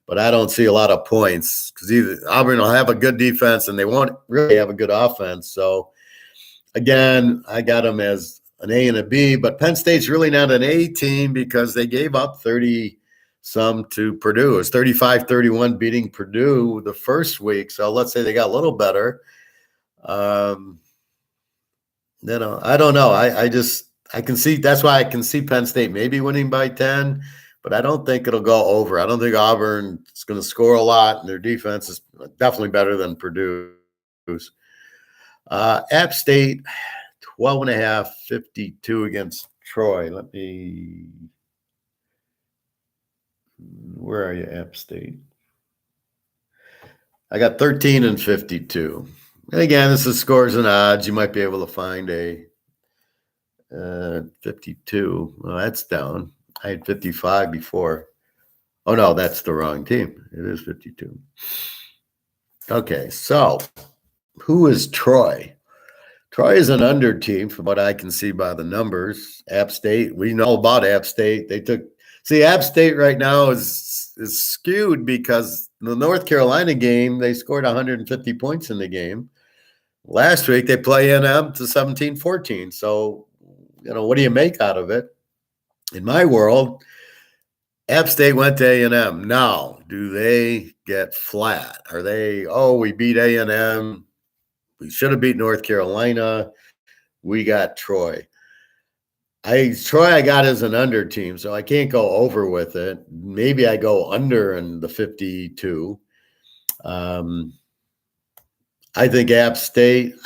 Speaker 1: But I don't see a lot of points because either Auburn will have a good defense and they won't really have a good offense. So, again, I got them as an A and a B. But Penn State's really not an A team because they gave up 30-some to Purdue. It was 35-31 beating Purdue the first week. So let's say they got a little better. I don't know. I can see – that's why I can see Penn State maybe winning by 10. But I don't think it'll go over. I don't think Auburn is going to score a lot, and their defense is definitely better than Purdue's. App State, 12.5, 52 against Troy. Where are you, App State? I got 13 and 52. And again, this is scores and odds. You might be able to find a 52. Well, that's down. I had 55 before. Oh, no, that's the wrong team. It is 52. Okay, so who is Troy? Troy is an under team from what I can see by the numbers. App State, we know about App State. App State right now is skewed because the North Carolina game, they scored 150 points in the game. Last week, they play A&M to 17-14. So, what do you make out of it? In my world, App State went to A&M. Now, do they get flat? Are they, we beat A&M. We should have beat North Carolina. We got Troy. Troy I got as an under team, so I can't go over with it. Maybe I go under in the 52. I think App State,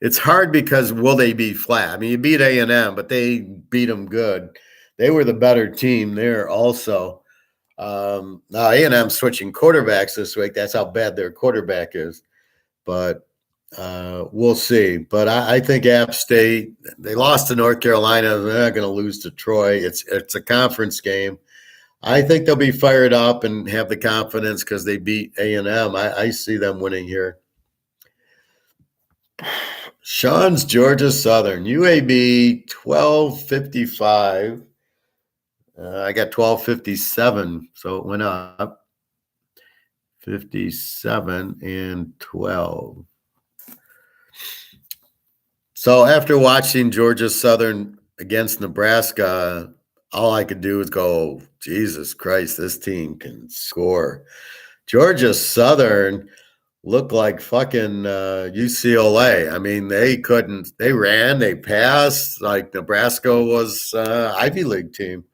Speaker 1: it's hard because will they be flat? I mean, you beat A&M, but they beat them good. They were the better team there also. Now A&M switching quarterbacks this week. That's how bad their quarterback is. But we'll see. But I think App State, they lost to North Carolina. They're not going to lose to Troy. It's a conference game. I think they'll be fired up and have the confidence because they beat A&M. I see them winning here. Sean's Georgia Southern, UAB 1255. I got 1257, so it went up 57 and 12. So after watching Georgia Southern against Nebraska, all I could do was go, Jesus Christ, this team can score. Georgia Southern looked like fucking UCLA. I mean, they ran, they passed, like Nebraska was Ivy League team.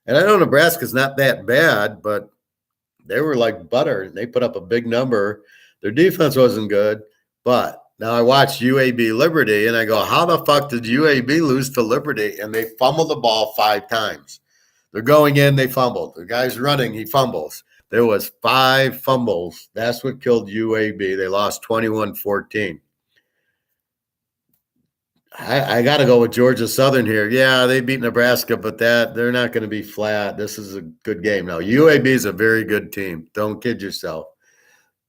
Speaker 1: And I know Nebraska's not that bad, but they were like butter. They put up a big number. Their defense wasn't good, but now I watched UAB Liberty and I go, how the fuck did UAB lose to Liberty? And they fumbled the ball 5 times. They're going in, they fumbled. The guy's running, he fumbles. There was 5 fumbles. That's what killed UAB. They lost 21-14. I got to go with Georgia Southern here. Yeah, they beat Nebraska, but they're not going to be flat. This is a good game. Now, UAB is a very good team. Don't kid yourself.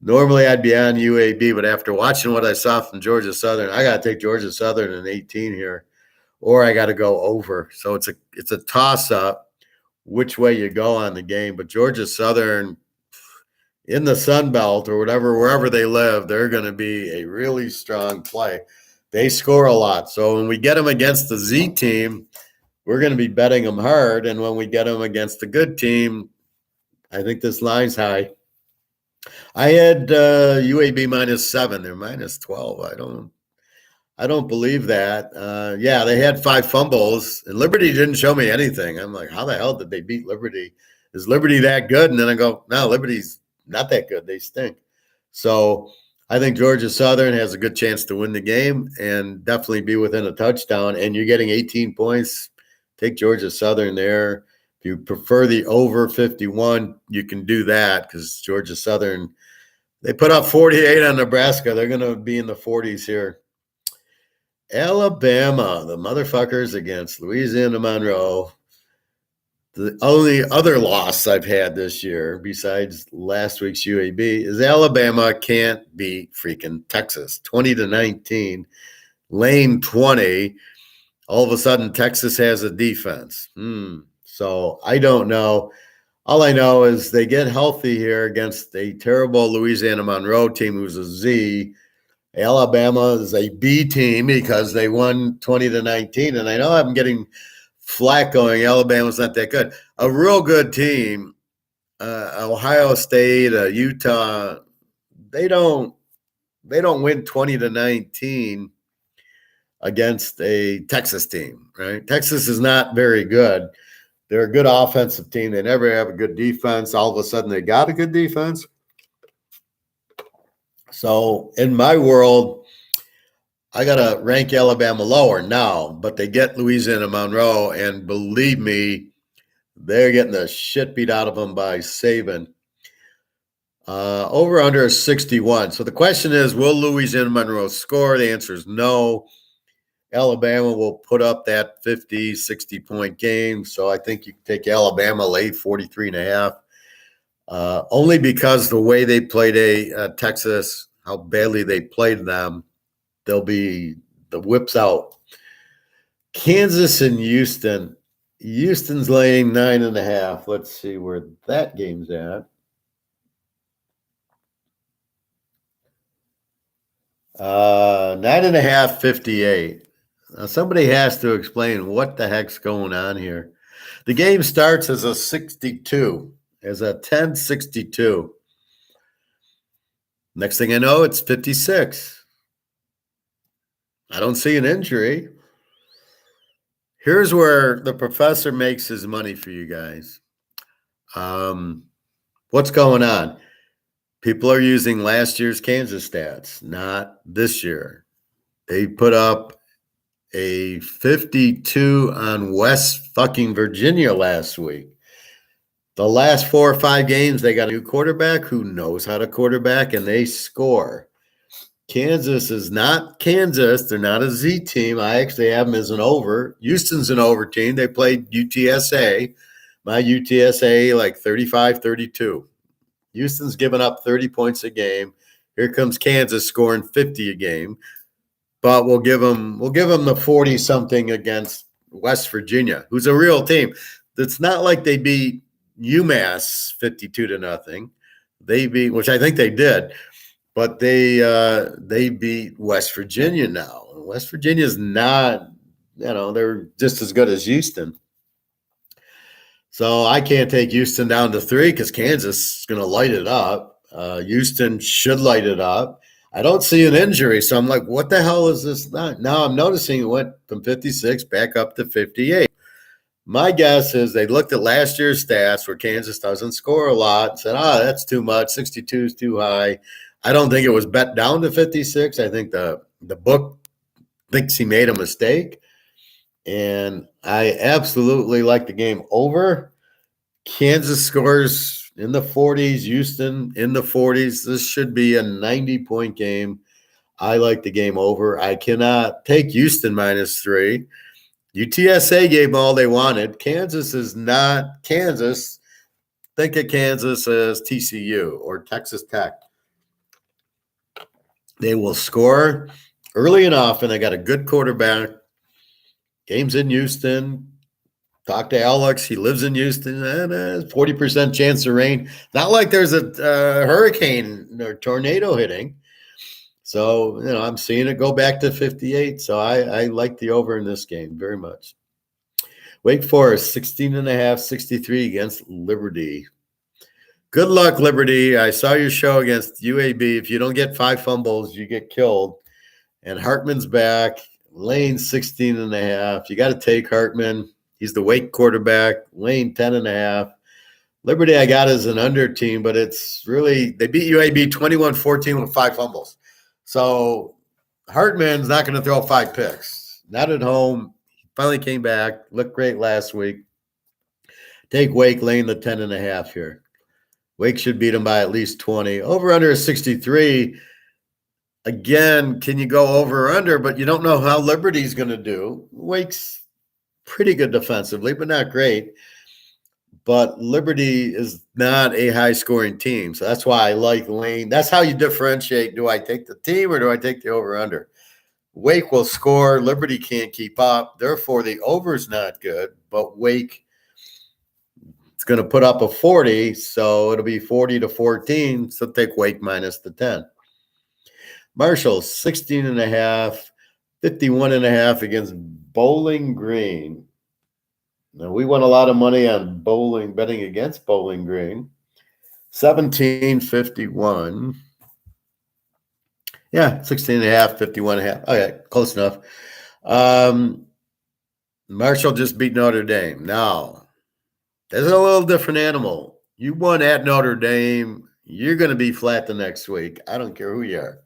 Speaker 1: Normally, I'd be on UAB, but after watching what I saw from Georgia Southern, I got to take Georgia Southern in 18 here, or I got to go over. So it's a toss up which way you go on the game. But Georgia Southern in the Sun Belt or whatever, wherever they live, they're going to be a really strong play. They score a lot. So when we get them against the Z team, we're going to be betting them hard. And when we get them against the good team, I think this line's high. I had UAB -7. They're -12. I don't believe that. Yeah, they had 5 fumbles, and Liberty didn't show me anything. I'm like, how the hell did they beat Liberty? Is Liberty that good? And then I go, no, Liberty's not that good. They stink. So I think Georgia Southern has a good chance to win the game and definitely be within a touchdown. And you're getting 18 points. Take Georgia Southern there. If you prefer the over 51, you can do that because Georgia Southern, they put up 48 on Nebraska. They're going to be in the 40s here. Alabama, the motherfuckers against Louisiana Monroe. The only other loss I've had this year, besides last week's UAB, is Alabama can't beat freaking Texas. 20-19, lane 20. All of a sudden, Texas has a defense. So I don't know. All I know is they get healthy here against a terrible Louisiana Monroe team who's a Z. Alabama is a B team because they won 20-19. And I know I'm getting flack going, Alabama's not that good. A real good team, Ohio State, Utah, they don't win 20-19 against a Texas team, right? Texas is not very good. They're a good offensive team. They never have a good defense. All of a sudden, they got a good defense. So in my world, I got to rank Alabama lower now, but they get Louisiana Monroe, and believe me, they're getting the shit beat out of them by Saban. Over under 61. So the question is, will Louisiana Monroe score? The answer is no. Alabama will put up that 50, 60-point game. So I think you can take Alabama late 43.5. Only because the way they played Texas, how badly they played them, they'll be the whips out. Kansas and Houston. Houston's laying 9.5. Let's see where that game's at. 9.5, 58. Now somebody has to explain what the heck's going on here. The game starts as a 62, as a 10-62. Next thing I know, it's 56. I don't see an injury. Here's where the professor makes his money for you guys. What's going on? People are using last year's Kansas stats, not this year. They put up a 52 on West fucking Virginia last week. The last 4 or 5 games, they got a new quarterback who knows how to quarterback, and they score. Kansas is not Kansas. They're not a Z team. I actually have them as an over. Houston's an over team. They played UTSA. My UTSA like 35-32. Houston's giving up 30 points a game. Here comes Kansas scoring 50 a game. But we'll give them the 40-something against West Virginia, who's a real team. It's not like they beat UMass 52-0. They beat, which I think they did, but they beat West Virginia now. West Virginia's not, they're just as good as Houston. So I can't take Houston down to 3 because Kansas is going to light it up. Houston should light it up. I don't see an injury, so I'm like, what the hell is this? Now I'm noticing it went from 56 back up to 58. My guess is they looked at last year's stats where Kansas doesn't score a lot and said, that's too much. 62 is too high. I don't think it was bet down to 56. I think the book thinks he made a mistake. And I absolutely like the game over. Kansas scores in the 40s, Houston in the 40s. This should be a 90-point game. I like the game over. I cannot take Houston -3. UTSA gave them all they wanted. Kansas is not Kansas. Think of Kansas as TCU or Texas Tech. They will score early and often. They got a good quarterback. Game's in Houston. Talk to Alex. He lives in Houston. And 40% chance of rain. Not like there's a hurricane or tornado hitting. So, I'm seeing it go back to 58. So I like the over in this game very much. Wake Forest, 16.5, 63 against Liberty. Good luck, Liberty. I saw your show against UAB. If you don't get 5 fumbles, you get killed. And Hartman's back. Lane, 16.5. You got to take Hartman. He's the Wake quarterback. Lane, 10.5. Liberty, I got as an under team, but it's really, they beat UAB 21-14 with 5 fumbles. So Hartman's not going to throw 5 picks. Not at home. He finally came back. Looked great last week. Take Wake, Lane, the 10.5 here. Wake should beat him by at least 20. Over under is 63. Again, can you go over or under? But you don't know how Liberty's going to do. Wake's pretty good defensively, but not great. But Liberty is not a high-scoring team, so that's why I like Lane. That's how you differentiate. Do I take the team or do I take the over-under? Wake will score. Liberty can't keep up. Therefore, the over's not good, but Wake is going to put up a 40, so it'll be 40-14, so take Wake minus the 10. Marshall, 16.5, 51.5 against Bowling Green. Now, we won a lot of money on betting against Bowling Green. 17.51. Yeah, 16.5, 51.5. Okay, close enough. Marshall just beat Notre Dame. Now, there's a little different animal. You won at Notre Dame. You're going to be flat the next week. I don't care who you are.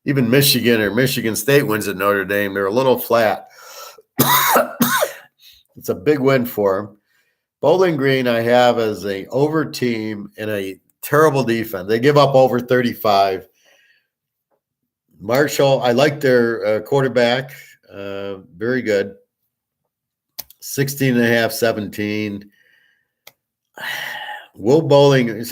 Speaker 1: Even Michigan or Michigan State wins at Notre Dame. They're a little flat. It's a big win for them. Bowling Green I have as a over team and a terrible defense. They give up over 35. Marshall, I like their quarterback. Very good. 16.5, 17. Will Bowling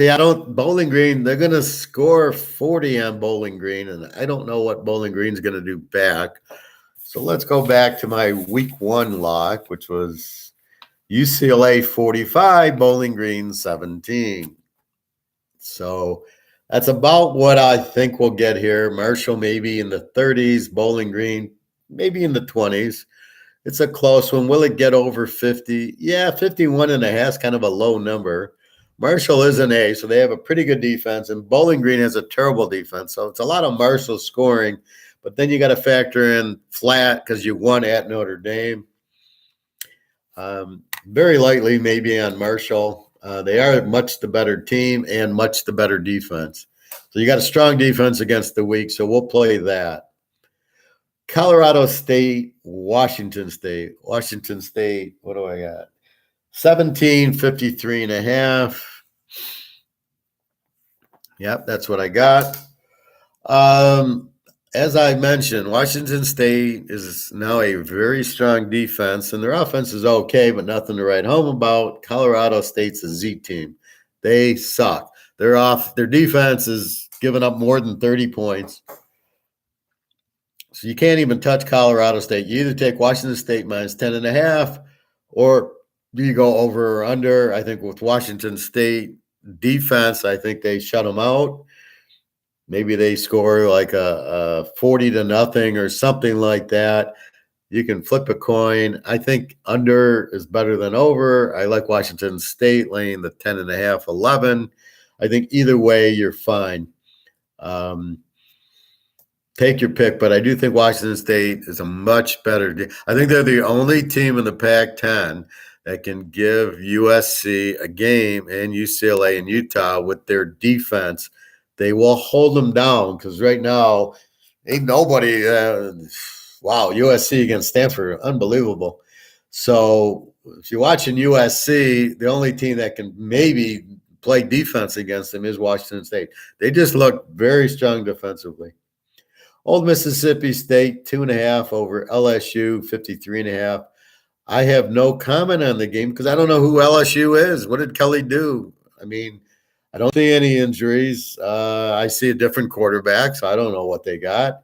Speaker 1: Bowling Green, they're going to score 40 on Bowling Green, and I don't know what Bowling Green's going to do back. So let's go back to my week 1 lock, which was UCLA 45, Bowling Green 17. So that's about what I think we'll get here. Marshall maybe in the 30s, Bowling Green maybe in the 20s. It's a close one. Will it get over 50? Yeah, 51.5 is kind of a low number. Marshall is an A, so they have a pretty good defense, and Bowling Green has a terrible defense. So it's a lot of Marshall scoring, but then you got to factor in flat because you won at Notre Dame. Very lightly maybe on Marshall. They are much the better team and much the better defense. So you got a strong defense against the weak, so we'll play that. Colorado State, Washington State. Washington State, what do I got? 17, 53.5. Yep, that's what I got. As I mentioned, Washington State is now a very strong defense, and their offense is okay, but nothing to write home about. Colorado State's a Z team. They suck. Their defense is giving up more than 30 points. So you can't even touch Colorado State. You either take Washington State minus 10.5, or you go over or under. I think with Washington State defense, I think they shut them out. Maybe they score like a 40-0 or something like that. You can flip a coin. I think under is better than over. I like Washington State laying the 10.5, 11. I think either way, you're fine. Take your pick, but I do think Washington State is a much better team. I think they're the only team in the Pac-10 that can give USC a game, and UCLA and Utah with their defense. They will hold them down because right now, ain't nobody. Wow, USC against Stanford, unbelievable. So if you're watching USC, the only team that can maybe play defense against them is Washington State. They just look very strong defensively. Old Mississippi State, 2.5 over LSU, 53.5. I have no comment on the game because I don't know who LSU is. What did Kelly do? I mean, I don't see any injuries. I see a different quarterback, so I don't know what they got.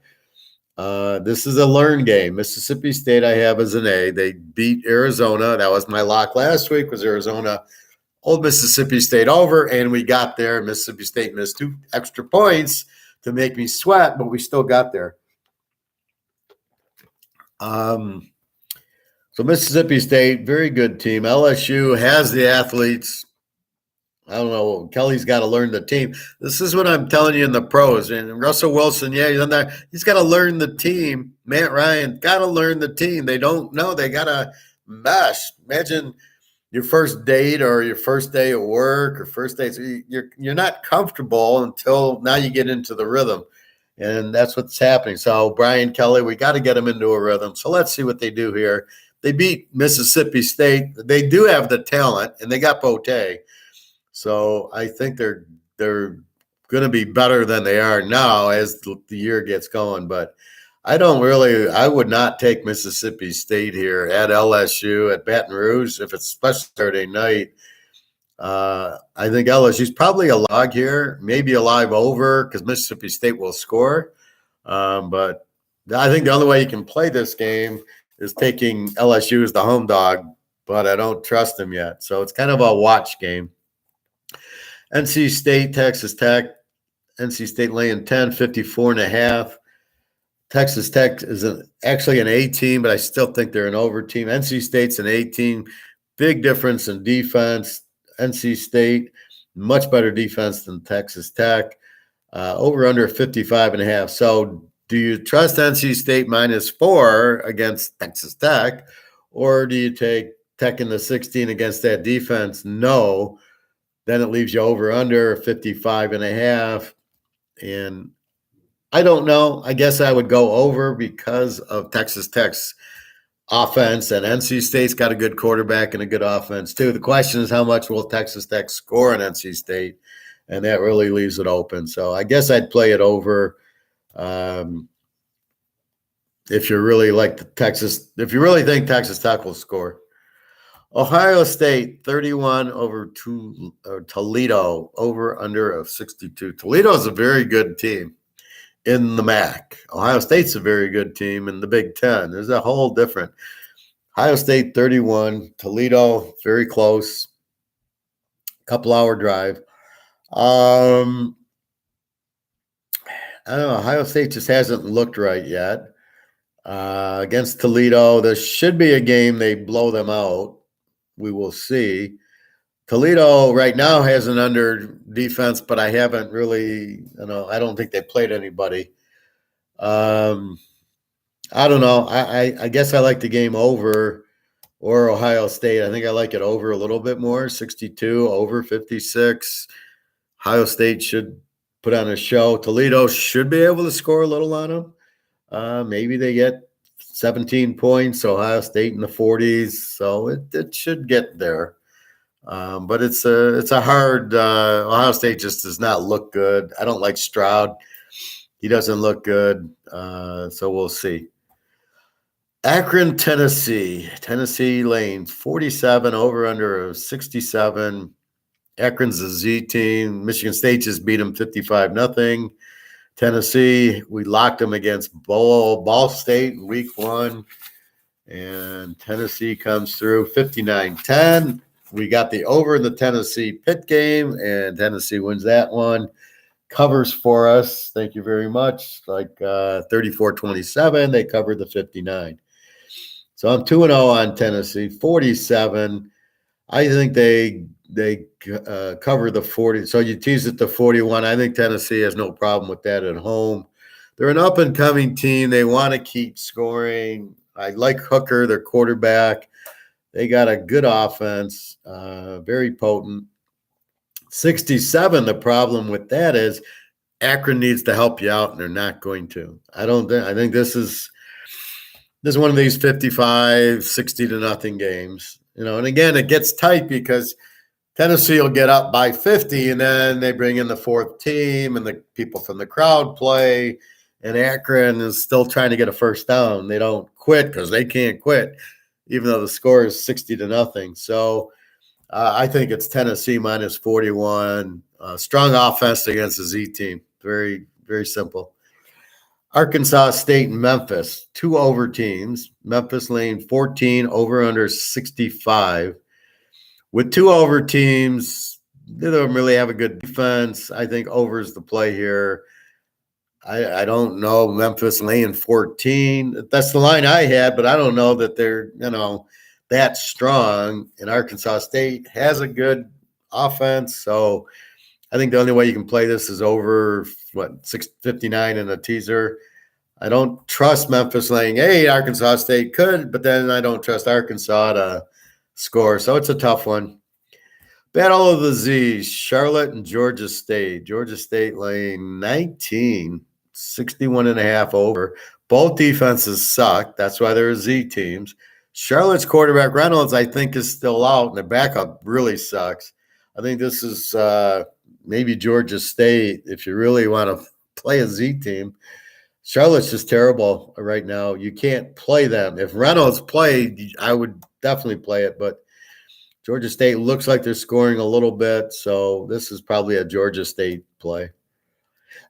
Speaker 1: This is a learn game. Mississippi State I have as an A. They beat Arizona. That was my lock last week, was Arizona. Old Mississippi State over, and we got there. Mississippi State missed 2 extra points to make me sweat, but we still got there. So Mississippi State, very good team. LSU has the athletes. I don't know. Kelly's got to learn the team. This is what I'm telling you in the pros. And Russell Wilson, yeah, he's on there. He's got to learn the team. Matt Ryan got to learn the team. They don't know. They got to mesh. Imagine your first date or your first day at work or first day. So you're not comfortable until now you get into the rhythm. And that's what's happening. So Brian Kelly, we got to get him into a rhythm. So let's see what they do here. They beat Mississippi State. They do have the talent, and they got Bote. So I think they're going to be better than they are now as the year gets going. But I would not take Mississippi State here at LSU, at Baton Rouge, if it's especially Saturday night. I think LSU's probably a log here, maybe a live over because Mississippi State will score. But I think the only way you can play this game is taking LSU as the home dog, but I don't trust them yet. So it's kind of a watch game. NC State, Texas Tech. NC State laying 10, 54.5. Texas Tech is actually an A team, but I still think they're an over team. NC State's an A team. Big difference in defense. NC State, much better defense than Texas Tech. Over under 55.5. So do you trust NC State -4 against Texas Tech, or do you take Tech in the 16 against that defense? No. Then it leaves you over under 55.5. And I don't know. I guess I would go over because of Texas Tech's offense, and NC State's got a good quarterback and a good offense too. The question is how much will Texas Tech score on NC State, and that really leaves it open. So I guess I'd play it over if you really like if you really think Texas Tech will score. Ohio State 31 over Toledo, over under of 62. Toledo is a very good team in the MAC. Ohio State's a very good team in the Big Ten. There's a whole different. Ohio State 31, Toledo very close, couple-hour drive. I don't know. Ohio State just hasn't looked right yet. Against Toledo, there should be a game they blow them out. We will see. Toledo right now has an under defense, but I haven't really, I don't think they played anybody. I don't know. I guess I like the game over or Ohio State. I think I like it over a little bit more, 62 over 56. Ohio State should put on a show. Toledo should be able to score a little on them. Maybe they get 17 points, Ohio State in the 40s. So it should get there. But it's a hard Ohio State just does not look good. I don't like Stroud. He doesn't look good. So we'll see. Akron, Tennessee. Tennessee lanes 47 over under 67. Akron's a Z team. Michigan State just beat them 55-0. Tennessee, we locked them against Ball State in week 1. And Tennessee comes through 59-10. We got the over in the Tennessee Pitt game, and Tennessee wins that one. Covers for us. Thank you very much. Like 34-27, they covered the 59. So I'm 2-0 on Tennessee, 47. I think they cover the 40. So you tease it to 41. I think Tennessee has no problem with that at home. They're an up-and-coming team. They want to keep scoring. I like Hooker, their quarterback. They got a good offense, very potent. 67, the problem with that is Akron needs to help you out, and they're not going to. I think this is one of these 55, 60 to nothing games. And again, it gets tight because Tennessee will get up by 50, and then they bring in the fourth team, and the people from the crowd play, and Akron is still trying to get a first down. They don't quit because they can't quit, even though the score is 60 to nothing. So I think it's Tennessee minus 41. Strong offense against a Z team. Very, very simple. Arkansas State and Memphis, 2 over teams. Memphis laying 14, over under 65. With 2 over teams, they don't really have a good defense. I think over is the play here. I don't know. Memphis laying 14. That's the line I had, but I don't know that they're, that strong. And Arkansas State has a good offense. So I think the only way you can play this is over, 659 in a teaser. I don't trust Memphis laying 8. Arkansas State could, but then I don't trust Arkansas to score. So it's a tough one. Battle of the Z's, Charlotte and Georgia State. Georgia State laying 19, 61.5 over. Both defenses suck. That's why they're Z teams. Charlotte's quarterback Reynolds, I think, is still out, and the backup really sucks. I think this is maybe Georgia State if you really want to play a Z team. Charlotte's just terrible right now. You can't play them. If Reynolds played, I would definitely play it, but Georgia State looks like they're scoring a little bit, so this is probably a Georgia State play.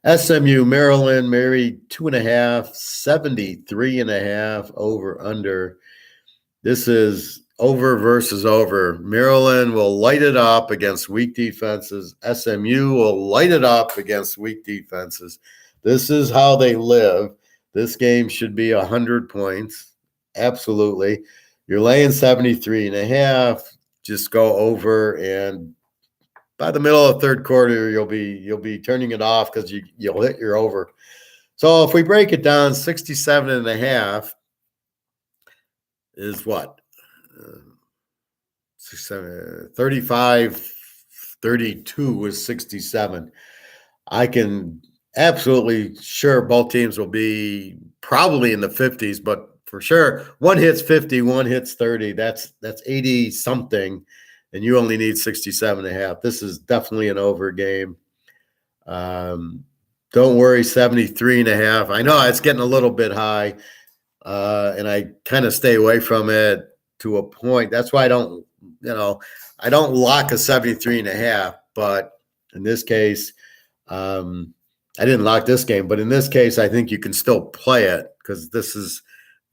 Speaker 1: SMU, Maryland, Mary, 2.5, 73.5 over under. This is over versus over. Maryland will light it up against weak defenses. SMU will light it up against weak defenses. This is how they live. This game should be 100 points. Absolutely. You're laying 73.5. Just go over, and by the middle of third quarter, you'll be turning it off because you'll hit your over. So if we break it down, 67.5 is what? 35, 32 is 67. I can absolutely sure both teams will be probably in the 50s, but for sure, one hits 50, one hits 30. That's 80 something, and you only need 67.5. This is definitely an over game. Don't worry, 73.5. I know it's getting a little bit high, and I kind of stay away from it to a point. That's why I don't lock a 73.5. But in this case, I didn't lock this game. But in this case, I think you can still play it because this is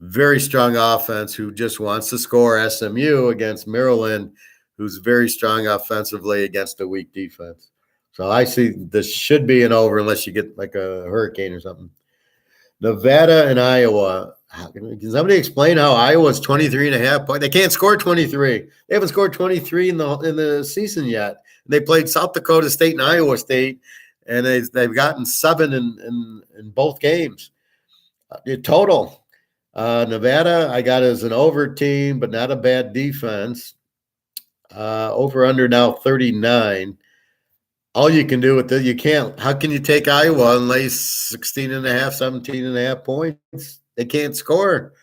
Speaker 1: very strong offense who just wants to score. SMU against Maryland, who's very strong offensively against a weak defense. So I see this should be an over unless you get like a hurricane or something. Nevada and Iowa. Can somebody explain how Iowa's 23.5 points? They can't score 23. They haven't scored 23 in the season yet. They played South Dakota State and Iowa State, and they've gotten 7 in both games. Total. Nevada, I got as an over team, but not a bad defense. Over under now 39. All you can do with it, you can't. How can you take Iowa and lay 16.5, 17.5 points? They can't score,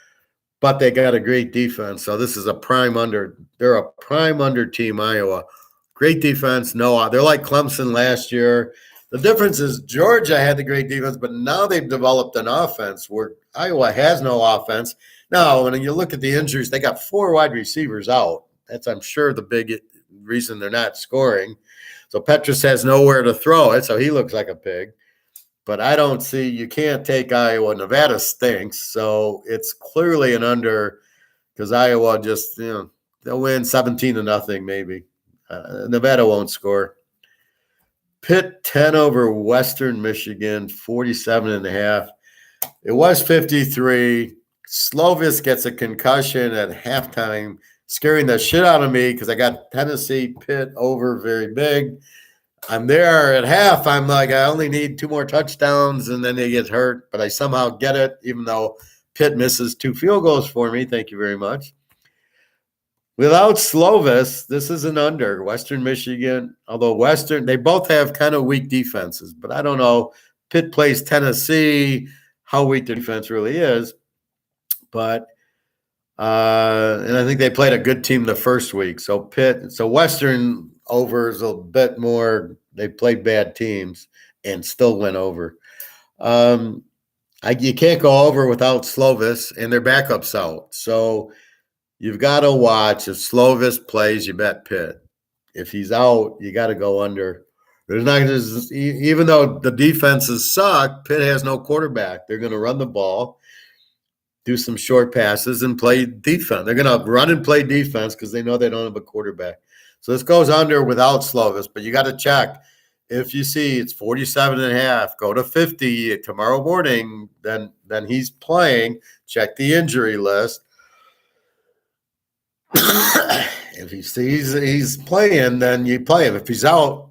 Speaker 1: but they got a great defense. So this is a prime under. They're a prime under team, Iowa. Great defense. No, they're like Clemson last year. The difference is Georgia had the great defense, but now they've developed an offense where Iowa has no offense. Now, when you look at the injuries, they got 4 wide receivers out. That's, I'm sure, the big reason they're not scoring. So Petrus has nowhere to throw it, so he looks like a pig. But I don't see – you can't take Iowa. Nevada stinks, so it's clearly an under because Iowa just, they'll win 17-0 maybe. Nevada won't score. Pitt 10 over Western Michigan, 47.5. It was 53. Slovis gets a concussion at halftime, scaring the shit out of me because I got Tennessee Pitt over very big. I'm there at half. I'm like, I only need 2 more touchdowns, and then they get hurt. But I somehow get it, even though Pitt misses 2 field goals for me. Thank you very much. Without Slovis, this is an under. Western Michigan, although Western, they both have kind of weak defenses, but I don't know. Pitt plays Tennessee, how weak their defense really is. But and I think they played a good team the first week. So Western over is a bit more. They played bad teams and still went over. You can't go over without Slovis, and their backup's out. So you've got to watch. If Slovis plays, you bet Pitt. If he's out, you got to go under. There's not even though the defenses suck, Pitt has no quarterback. They're going to run the ball, do some short passes, and play defense. They're going to run and play defense because they know they don't have a quarterback. So this goes under without Slovis, but you got to check. If you see it's 47.5, go to 50 tomorrow morning, then he's playing. Check the injury list. If he sees he's playing, then you play him. If he's out,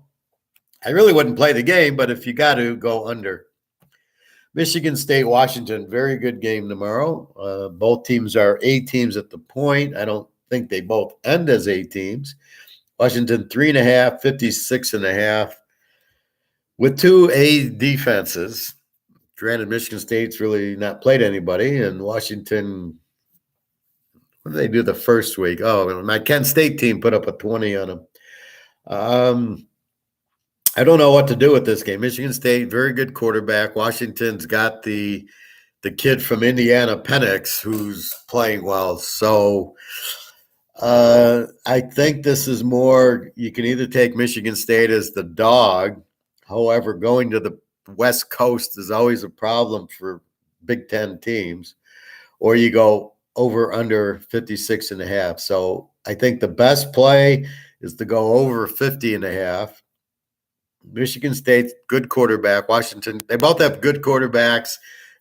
Speaker 1: I really wouldn't play the game, but if you got to, go under. Michigan State, Washington, very good game tomorrow. Both teams are A teams at the point. I don't think they both end as A teams. Washington 3.5, 56.5. With 2 A defenses. Granted, Michigan State's really not played anybody, and Washington, what did they do the first week? Oh, my Kent State team put up a 20 on them. I don't know what to do with this game. Michigan State, very good quarterback. Washington's got the kid from Indiana, Penix, who's playing well. So I think this is more, you can either take Michigan State as the dog. However, going to the West Coast is always a problem for Big Ten teams. Or you go over under 56.5. So I think the best play is to go over 50.5. Michigan State, good quarterback. Washington, they both have good quarterbacks,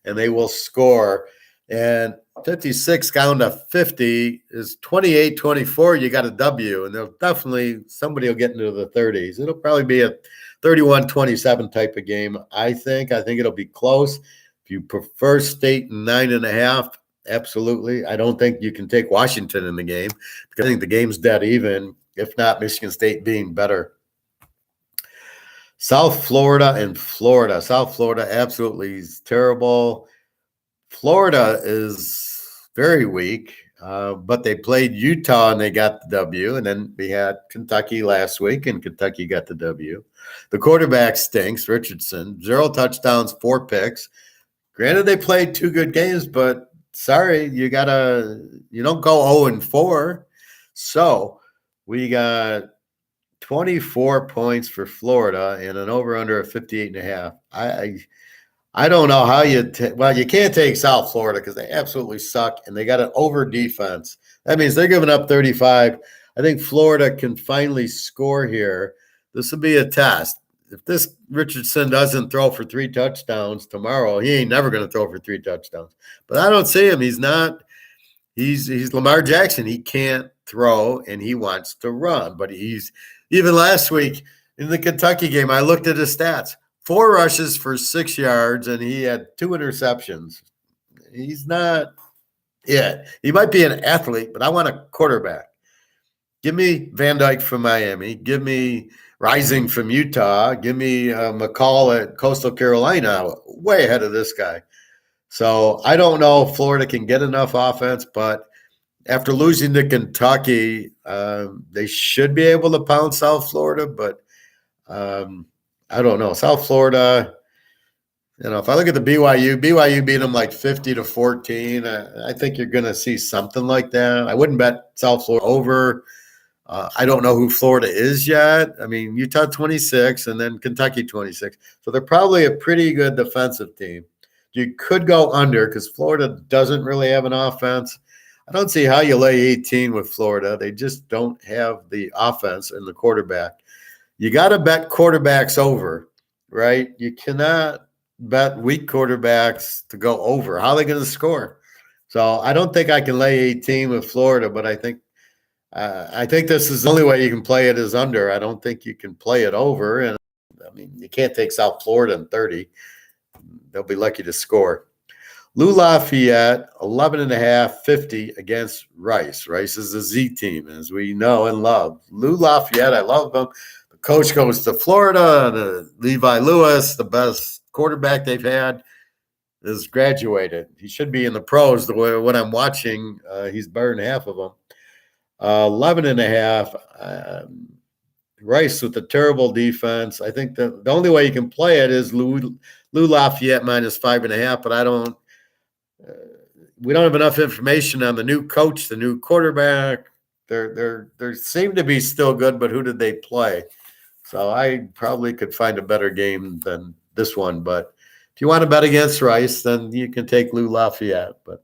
Speaker 1: and they will score. And 56 down to 50 is 28-24. You got a W, and they'll definitely, somebody will get into the 30s. It'll probably be a 31-27 type of game, I think. I think it'll be close. If you prefer State 9.5, absolutely. I don't think you can take Washington in the game because I think the game's dead even, if not Michigan State being better. South Florida and Florida. South Florida absolutely is terrible. Florida is very weak, but they played Utah and they got the W. And then we had Kentucky last week, and Kentucky got the W. The quarterback stinks, Richardson. 0 touchdowns, 4 picks. Granted, they played 2 good games, but sorry, you don't go 0-4. So we got 24 points for Florida and an over-under of 58.5. I don't know how you can't take South Florida because they absolutely suck, and they got an over defense. That means they're giving up 35. I think Florida can finally score here. This will be a test. If this Richardson doesn't throw for 3 touchdowns tomorrow, he ain't never going to throw for 3 touchdowns. But I don't see him. He's not. He's Lamar Jackson. He can't throw, and he wants to run. But even last week in the Kentucky game, I looked at his stats. 4 rushes for 6 yards, and he had 2 interceptions. He's not it. He might be an athlete, but I want a quarterback. Give me Van Dyke from Miami. Give me Rising from Utah. Give me McCall at Coastal Carolina. Way ahead of this guy. So I don't know if Florida can get enough offense, but after losing to Kentucky, they should be able to pound South Florida, but I don't know. South Florida, if I look at the BYU beat them like 50-14. I think you're going to see something like that. I wouldn't bet South Florida over. I don't know who Florida is yet. I mean, Utah 26 and then Kentucky 26. So they're probably a pretty good defensive team. You could go under because Florida doesn't really have an offense. I don't see how you lay 18 with Florida. They just don't have the offense and the quarterback. You got to bet quarterbacks over, right? You cannot bet weak quarterbacks to go over. How are they going to score? So I don't think I can lay 18 with Florida, but I think I think this is the only way you can play it is under. I don't think you can play it over. And I mean, you can't take South Florida in 30. They'll be lucky to score. Lou Lafayette, 11.5, 50 against Rice. Rice is a Z team, as we know and love. Lou Lafayette, I love him. The coach goes to Florida. Levi Lewis, the best quarterback they've had, is graduated. He should be in the pros. The way when I'm watching, he's better than half of them. 11.5. Rice with a terrible defense. I think the only way you can play it is Lou Lafayette minus 5.5, but I don't. We don't have enough information on the new coach, the new quarterback. They seem to be still good, but who did they play? So I probably could find a better game than this one. But if you want to bet against Rice, then you can take Lou Lafayette. But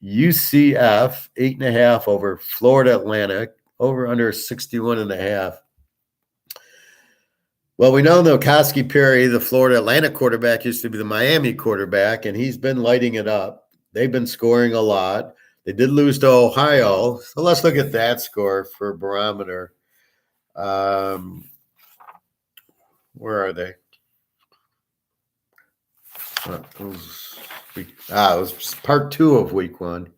Speaker 1: UCF 8.5 over Florida Atlantic, over under 61.5. Well, we know Nokoski Perry, the Florida Atlantic quarterback, used to be the Miami quarterback, and he's been lighting it up. They've been scoring a lot. They did lose to Ohio. So let's look at that score for barometer. Where are they? It was part 2 of week 1.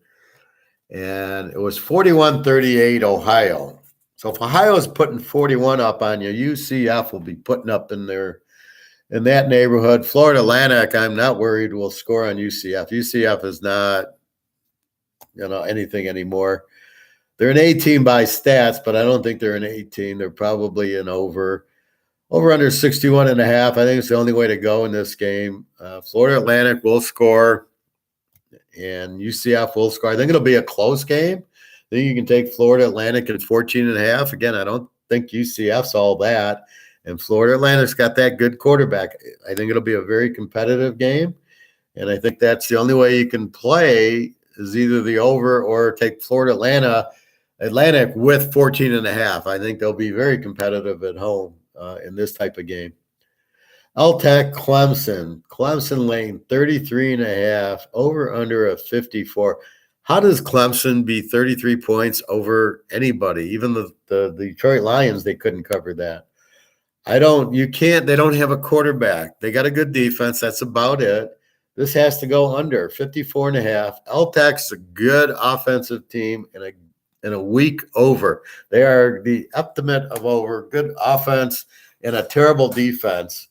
Speaker 1: And it was 41-38 Ohio. So if Ohio's putting 41 up on you, UCF will be putting up in that neighborhood. Florida Atlantic, I'm not worried will score on UCF. UCF is not, anything anymore. They're an A team by stats, but I don't think they're an A team. They're probably an over under 61.5. I think it's the only way to go in this game. Florida Atlantic will score, and UCF will score. I think it'll be a close game. I think you can take Florida Atlantic at 14.5. Again, I don't think UCF's all that. And Florida Atlantic's got that good quarterback. I think it'll be a very competitive game. And I think that's the only way you can play is either the over or take Florida Atlantic with 14.5. I think they'll be very competitive at home in this type of game. Tech Clemson. Clemson laying 33.5, over under a 54. How does Clemson be 33 points over anybody? Even the Detroit Lions, they couldn't cover that. They don't have a quarterback. They got a good defense. That's about it. This has to go under 54.5. Tech's a good offensive team and a weak over. They are the estimate of over. Good offense and a terrible defense.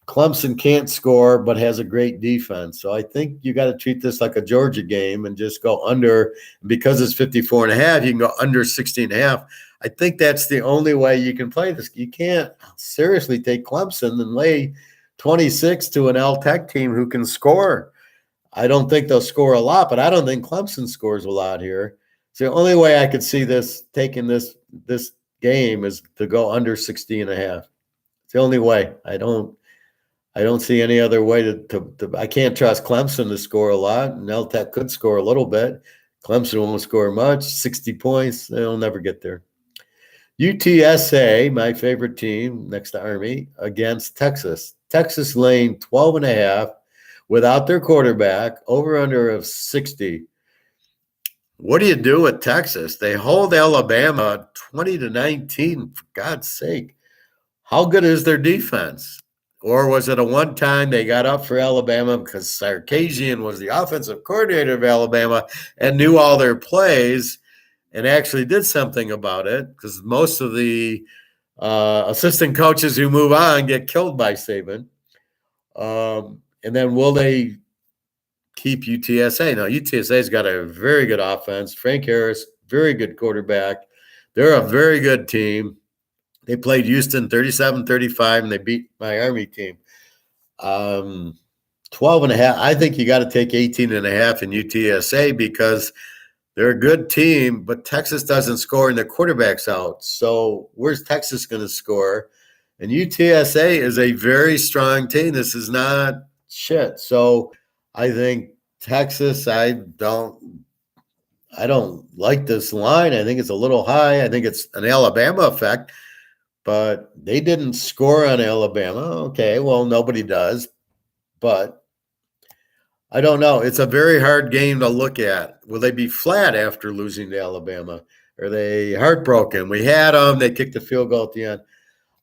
Speaker 1: Clemson can't score, but has a great defense. So I think you got to treat this like a Georgia game and just go under. Because it's 54.5, you can go under 16.5. I think that's the only way you can play this. You can't seriously take Clemson and lay 26 to an Tech team who can score. I don't think they'll score a lot, but I don't think Clemson scores a lot here. So the only way I could see this taking this game is to go under 60.5. It's the only way. I don't see any other way to I can't trust Clemson to score a lot, and Tech could score a little bit. Clemson won't score much, 60 points. They'll never get there. UTSA, my favorite team next to Army, against Texas. Texas laying 12.5 without their quarterback, over under of 60. What do you do with Texas? They hold Alabama 20-19, for God's sake. How good is their defense? Or was it a one-time they got up for Alabama because Sarkisian was the offensive coordinator of Alabama and knew all their plays and actually did something about it? Because most of the assistant coaches who move on get killed by Saban. And then will they keep UTSA? Now, UTSA's got a very good offense. Frank Harris, very good quarterback. They're a very good team. They played Houston 37-35, and they beat my Army team. 12.5. I think you got to take 18.5 in UTSA because they're a good team, but Texas doesn't score and their quarterback's out. So where's Texas going to score? And UTSA is a very strong team. This is not shit. So I think Texas, I don't like this line. I think it's a little high. I think it's an Alabama effect. But they didn't score on Alabama. Okay, well, nobody does. But I don't know. It's a very hard game to look at. Will they be flat after losing to Alabama? Are they heartbroken? We had them. They kicked the field goal at the end.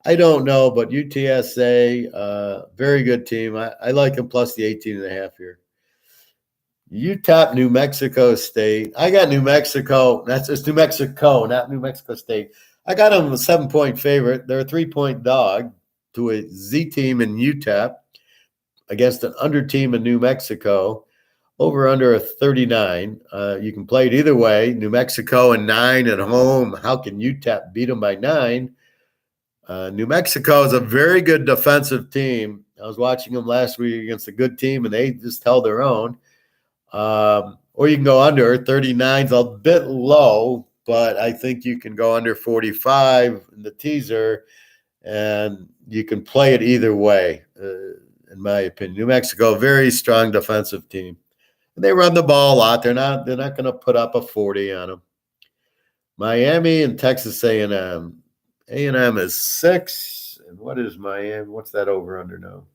Speaker 1: I don't know, but UTSA, very good team. I like them plus the 18.5 here. UTEP, New Mexico State. I got New Mexico. It's New Mexico, not New Mexico State. I got them a 7-point favorite. They're a 3-point dog to a Z team in UTEP against an under team in New Mexico. Over under a 39. You can play it either way. New Mexico and 9 at home. How can UTEP beat them by 9? New Mexico is a very good defensive team. I was watching them last week against a good team, and they just held their own. Or you can go under. 39 is a bit low, but I think you can go under 45 in the teaser, and you can play it either way, in my opinion. New Mexico, very strong defensive team. They run the ball a lot. They're not going to put up a 40 on them. Miami and Texas A&M. A&M is 6. And what is Miami? What's that over under now?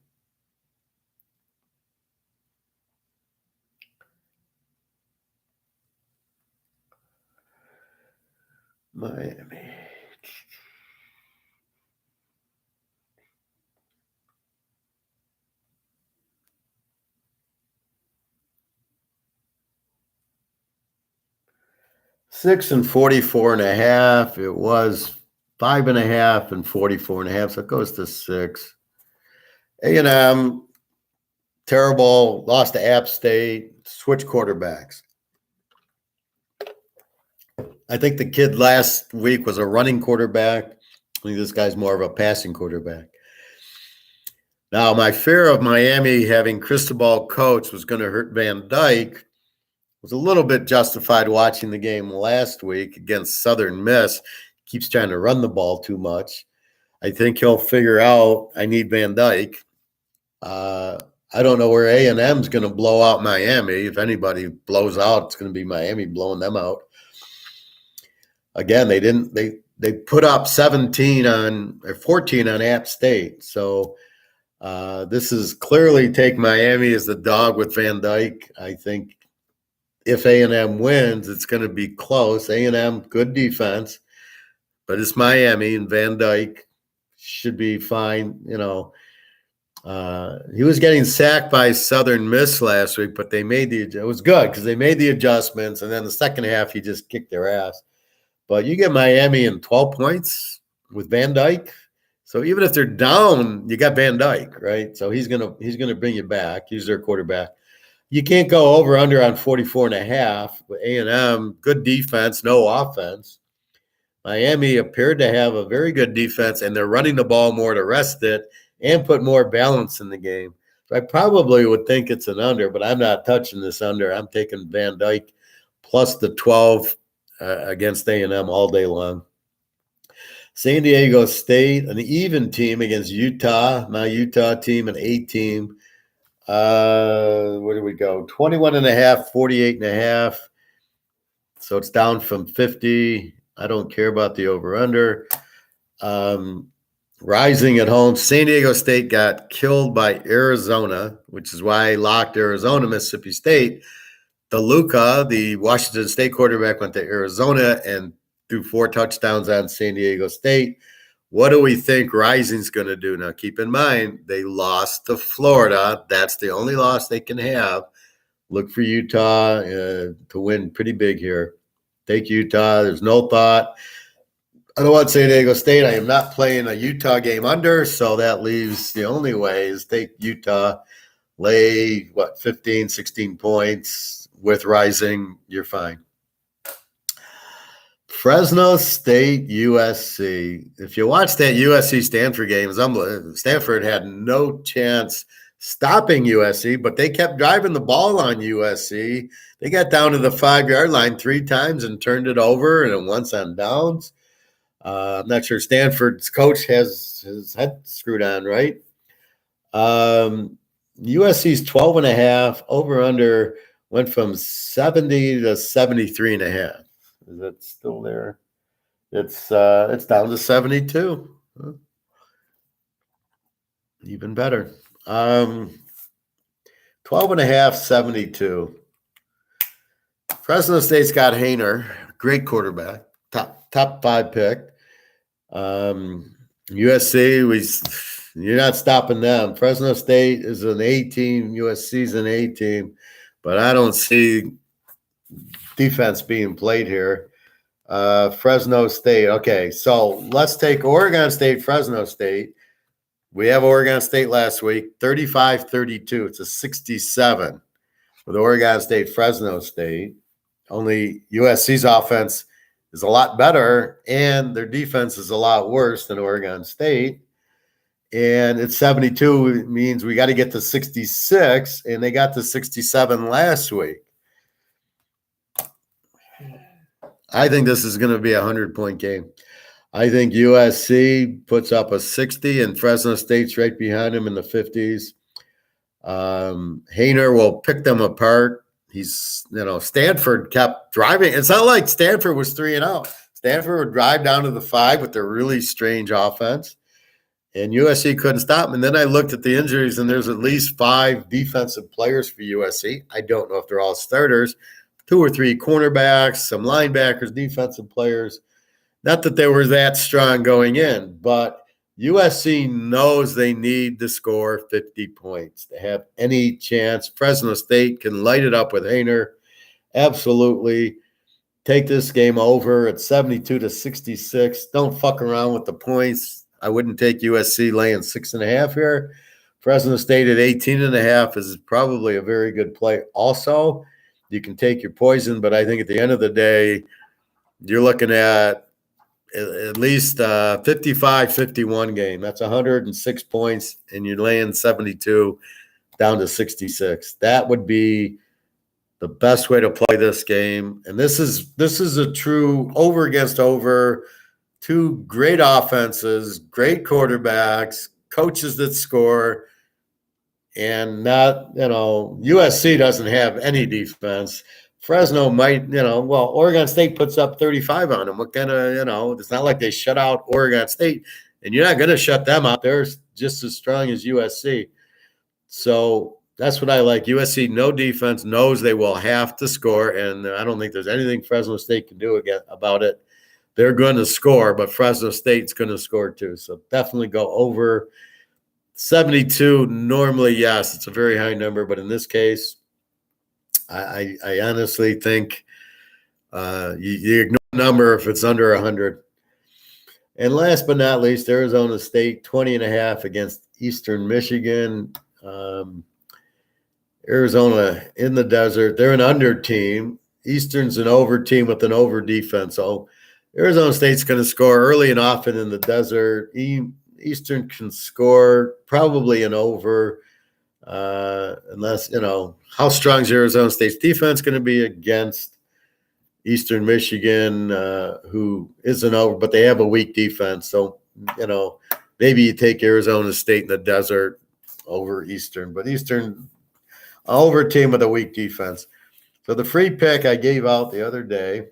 Speaker 1: Miami. Six and 44.5. It was 5.5 and 44.5. So it goes to 6. A&M, terrible, lost to App State, switch quarterbacks. I think the kid last week was a running quarterback. I think this guy's more of a passing quarterback. Now, my fear of Miami having Cristobal coach was going to hurt Van Dyke was a little bit justified watching the game last week against Southern Miss. Keeps trying to run the ball too much. I think he'll figure out I need Van Dyke. I don't know where A&M's going to blow out Miami. If anybody blows out, it's going to be Miami blowing them out. Again, they put up 17 on or 14 on App State. So this is clearly take Miami as the dog with Van Dyke. I think if A&M wins, it's going to be close. A&M, good defense, but it's Miami, and Van Dyke should be fine. He was getting sacked by Southern Miss last week, but it was good because they made the adjustments, and then the second half he just kicked their ass. But you get Miami in 12 points with Van Dyke. So even if they're down, you got Van Dyke, right? So he's gonna bring you back. He's their quarterback. You can't go over under on 44.5 with A&M. Good defense, no offense. Miami appeared to have a very good defense, and they're running the ball more to rest it and put more balance in the game. So I probably would think it's an under, but I'm not touching this under. I'm taking Van Dyke plus the 12 against A&M all day long. San Diego State, an even team against Utah. My Utah team, an 8 team. Where do we go? 21.5, 48.5. So it's down from 50. I don't care about the over-under. Rising at home. San Diego State got killed by Arizona, which is why I locked Arizona, Mississippi State. DeLuca, the Washington State quarterback, went to Arizona and threw 4 touchdowns on San Diego State. What do we think Rising's going to do? Now, keep in mind, they lost to Florida. That's the only loss they can have. Look for Utah to win pretty big here. Take Utah. There's no thought. I don't want San Diego State. I am not playing a Utah game under, so that leaves the only way is take Utah, lay, 15, 16 points with Rising. You're fine. Fresno State, USC. If you watch that USC Stanford game, Stanford had no chance stopping USC, but they kept driving the ball on USC. They got down to the 5-yard line 3 times and turned it over, and once on downs. I'm not sure Stanford's coach has his head screwed on, right? USC's 12.5, over under went from 70 to 73.5. Is it still there? It's down to 72. Huh. Even better. 12.5, 72. Fresno State's got Hayner, great quarterback. top 5 pick. USC, you're not stopping them. Fresno State is an A team. USC's an A team, but I don't see defense being played here. Fresno State. Okay, so let's take Oregon State, Fresno State. We have Oregon State last week, 35-32. It's a 67 with Oregon State, Fresno State. Only USC's offense is a lot better, and their defense is a lot worse than Oregon State. And it's 72 means we got to get to 66, and they got to 67 last week. I think this is going to be a 100-point game. I think USC puts up a 60, and Fresno State's right behind them in the 50s. Haener will pick them apart. Stanford kept driving. It's not like Stanford was 3-0. Stanford would drive down to the 5 with their really strange offense, and USC couldn't stop them. And then I looked at the injuries, and there's at least 5 defensive players for USC. I don't know if they're all starters. 2 or 3 cornerbacks, some linebackers, defensive players. Not that they were that strong going in, but USC knows they need to score 50 points to have any chance. Fresno State can light it up with Haener. Absolutely. Take this game over at 72-66. Don't fuck around with the points. I wouldn't take USC laying 6.5 here. Fresno State at 18.5 is probably a very good play. Also, you can take your poison, but I think at the end of the day, you're looking at least 55-51 game. That's 106 points, and you're laying 72 down to 66. That would be the best way to play this game. And this is a true over against over. 2 great offenses, great quarterbacks, coaches that score, and not, USC doesn't have any defense. Fresno might, Oregon State puts up 35 on them. What kind of, it's not like they shut out Oregon State, and you're not going to shut them out. They're just as strong as USC. So that's what I like. USC, no defense, knows they will have to score, and I don't think there's anything Fresno State can do about it. They're going to score, but Fresno State's going to score too. So definitely go over 72. Normally, yes, it's a very high number, but in this case, I honestly think you ignore the number if it's under 100. And last but not least, Arizona State 20.5 against Eastern Michigan. Arizona in the desert. They're an under team. Eastern's an over team with an over defense. So Arizona State's going to score early and often in the desert. Eastern can score probably an over. Unless, how strong is Arizona State's defense going to be against Eastern Michigan, who isn't over, but they have a weak defense. So, maybe you take Arizona State in the desert over Eastern, but Eastern, over team with a weak defense. So the free pick I gave out the other day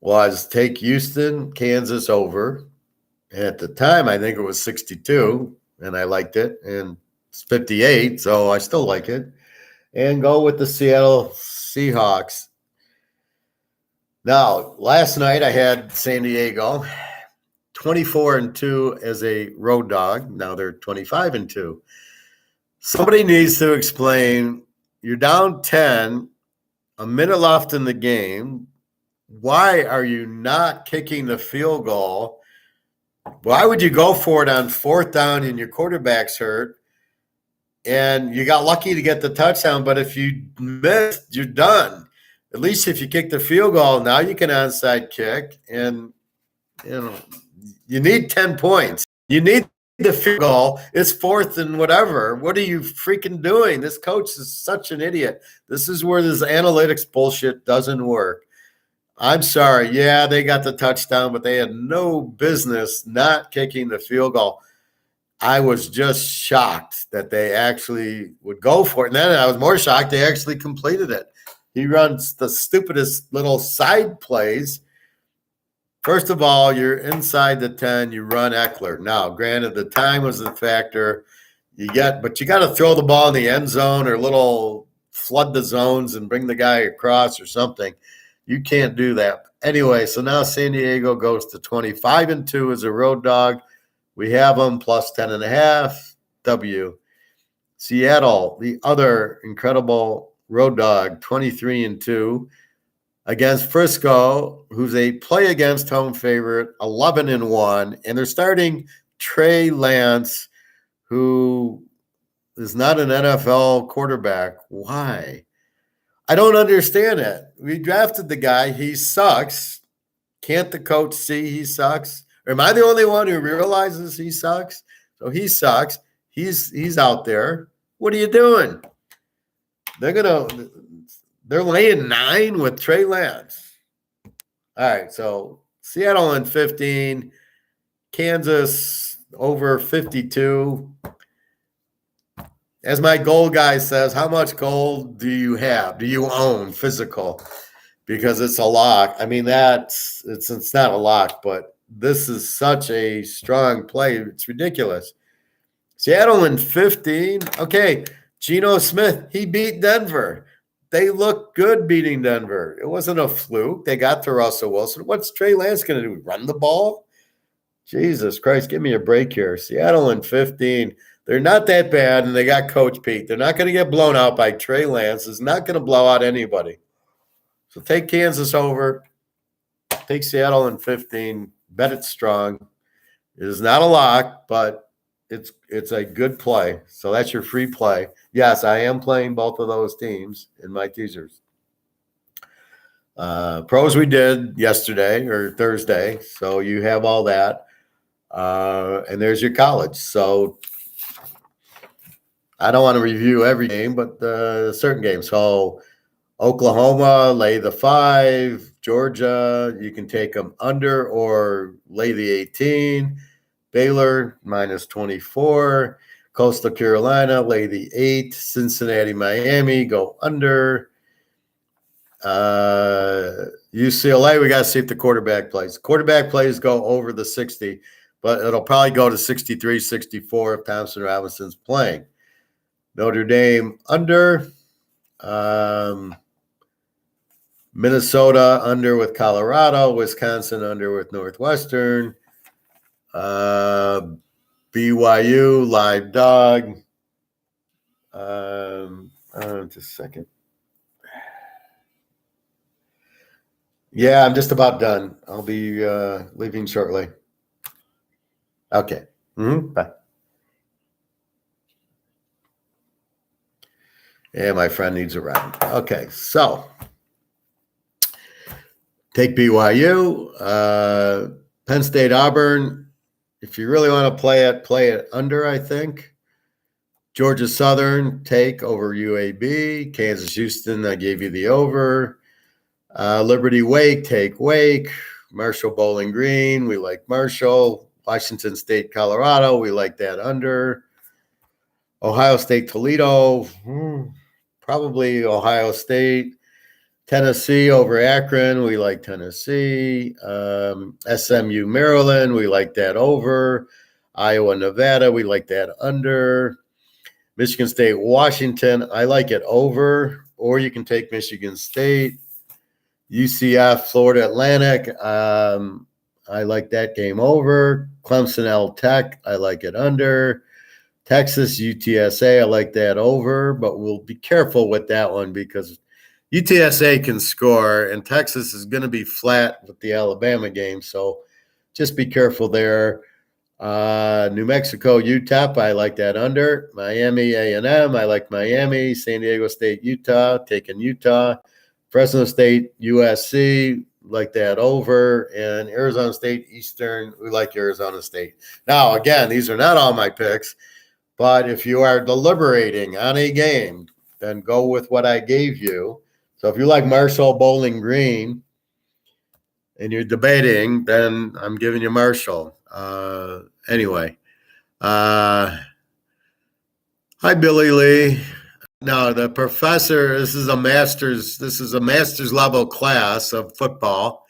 Speaker 1: was take Houston, Kansas over. And at the time, I think it was 62, and I liked it. And it's 58, so I still like it. And go with the Seattle Seahawks. Now, last night I had San Diego 24-2 as a road dog. Now they're 25-2. Somebody needs to explain, you're down 10, a minute left in the game. Why are you not kicking the field goal? Why would you go for it on 4th down and your quarterback's hurt? And you got lucky to get the touchdown, but if you missed, you're done. At least if you kick the field goal, now you can onside kick, and you need 10 points. You need the field goal. It's 4th and whatever. What are you freaking doing? This coach is such an idiot. This is where this analytics bullshit doesn't work. I'm sorry. Yeah, they got the touchdown, but they had no business not kicking the field goal. I was just shocked that they actually would go for it. And then I was more shocked they actually completed it. He runs the stupidest little side plays. First of all, you're inside the 10, you run Eckler. Now, granted, the time was a factor. But you got to throw the ball in the end zone or flood the zones and bring the guy across or something. You can't do that. Anyway, so now San Diego goes to 25-2 as a road dog. We have them plus 10.5. W. Seattle, the other incredible road dog, 23-2 against Frisco, who's a play against home favorite, 11-1, and they're starting Trey Lance, who is not an NFL quarterback. Why? I don't understand it. We drafted the guy. He sucks. Can't the coach see he sucks? Or am I the only one who realizes he sucks? So he sucks. He's out there. What are you doing? They're laying 9 with Trey Lance. All right, so Seattle in 15, Kansas over 52. As my gold guy says, how much gold do you have? Do you own physical? Because it's a lock. I mean, it's not a lock, but this is such a strong play. It's ridiculous. Seattle in 15. Okay, Geno Smith, he beat Denver. They look good beating Denver. It wasn't a fluke. They got to Russell Wilson. What's Trey Lance going to do? Run the ball? Jesus Christ, give me a break here. Seattle in 15. They're not that bad, and they got Coach Pete. They're not going to get blown out by Trey Lance. It's not going to blow out anybody. So take Kansas over. Take Seattle in 15. Bet it's strong. It is not a lock, but it's a good play. So that's your free play. Yes, I am playing both of those teams in my teasers. Pros we did yesterday or Thursday. So you have all that. And there's your college. So I don't want to review every game, but certain games. So Oklahoma, lay the 5. Georgia, you can take them under or lay the 18. Baylor, minus 24. Coastal Carolina, lay the 8. Cincinnati, Miami, go under. UCLA, we got to see if the quarterback plays. Quarterback plays go over the 60, but it'll probably go to 63, 64 if Thompson Robinson's playing. Notre Dame, under. Minnesota under with Colorado, Wisconsin under with Northwestern, BYU live dog. Just a second. Yeah, I'm just about done. I'll be leaving shortly. Okay. Bye. Yeah, my friend needs a ride. Okay, so take BYU, Penn State, Auburn. If you really want to play it under, I think. Georgia Southern, take over UAB. Kansas, Houston, I gave you the over. Liberty, Wake, take Wake. Marshall, Bowling Green, we like Marshall. Washington State, Colorado, we like that under. Ohio State, Toledo, probably Ohio State. Tennessee over Akron, we like Tennessee. SMU, Maryland, we like that over. Iowa, Nevada, we like that under. Michigan State, Washington, I like it over. Or you can take Michigan State. UCF, Florida Atlantic, I like that game over. Clemson, L Tech, I like it under. Texas, UTSA, I like that over. But we'll be careful with that one because UTSA can score, and Texas is going to be flat with the Alabama game, so just be careful there. New Mexico, UTEP, I like that under. Miami, A&M, I like Miami. San Diego State, Utah, taking Utah. Fresno State, USC, like that over. And Arizona State, Eastern, we like Arizona State. Now, again, these are not all my picks, but if you are deliberating on a game, then go with what I gave you. So if you like Marshall, Bowling Green, and you're debating, then I'm giving you Marshall. Anyway. Hi, Billy Lee. No, the professor, this is a master's level class of football,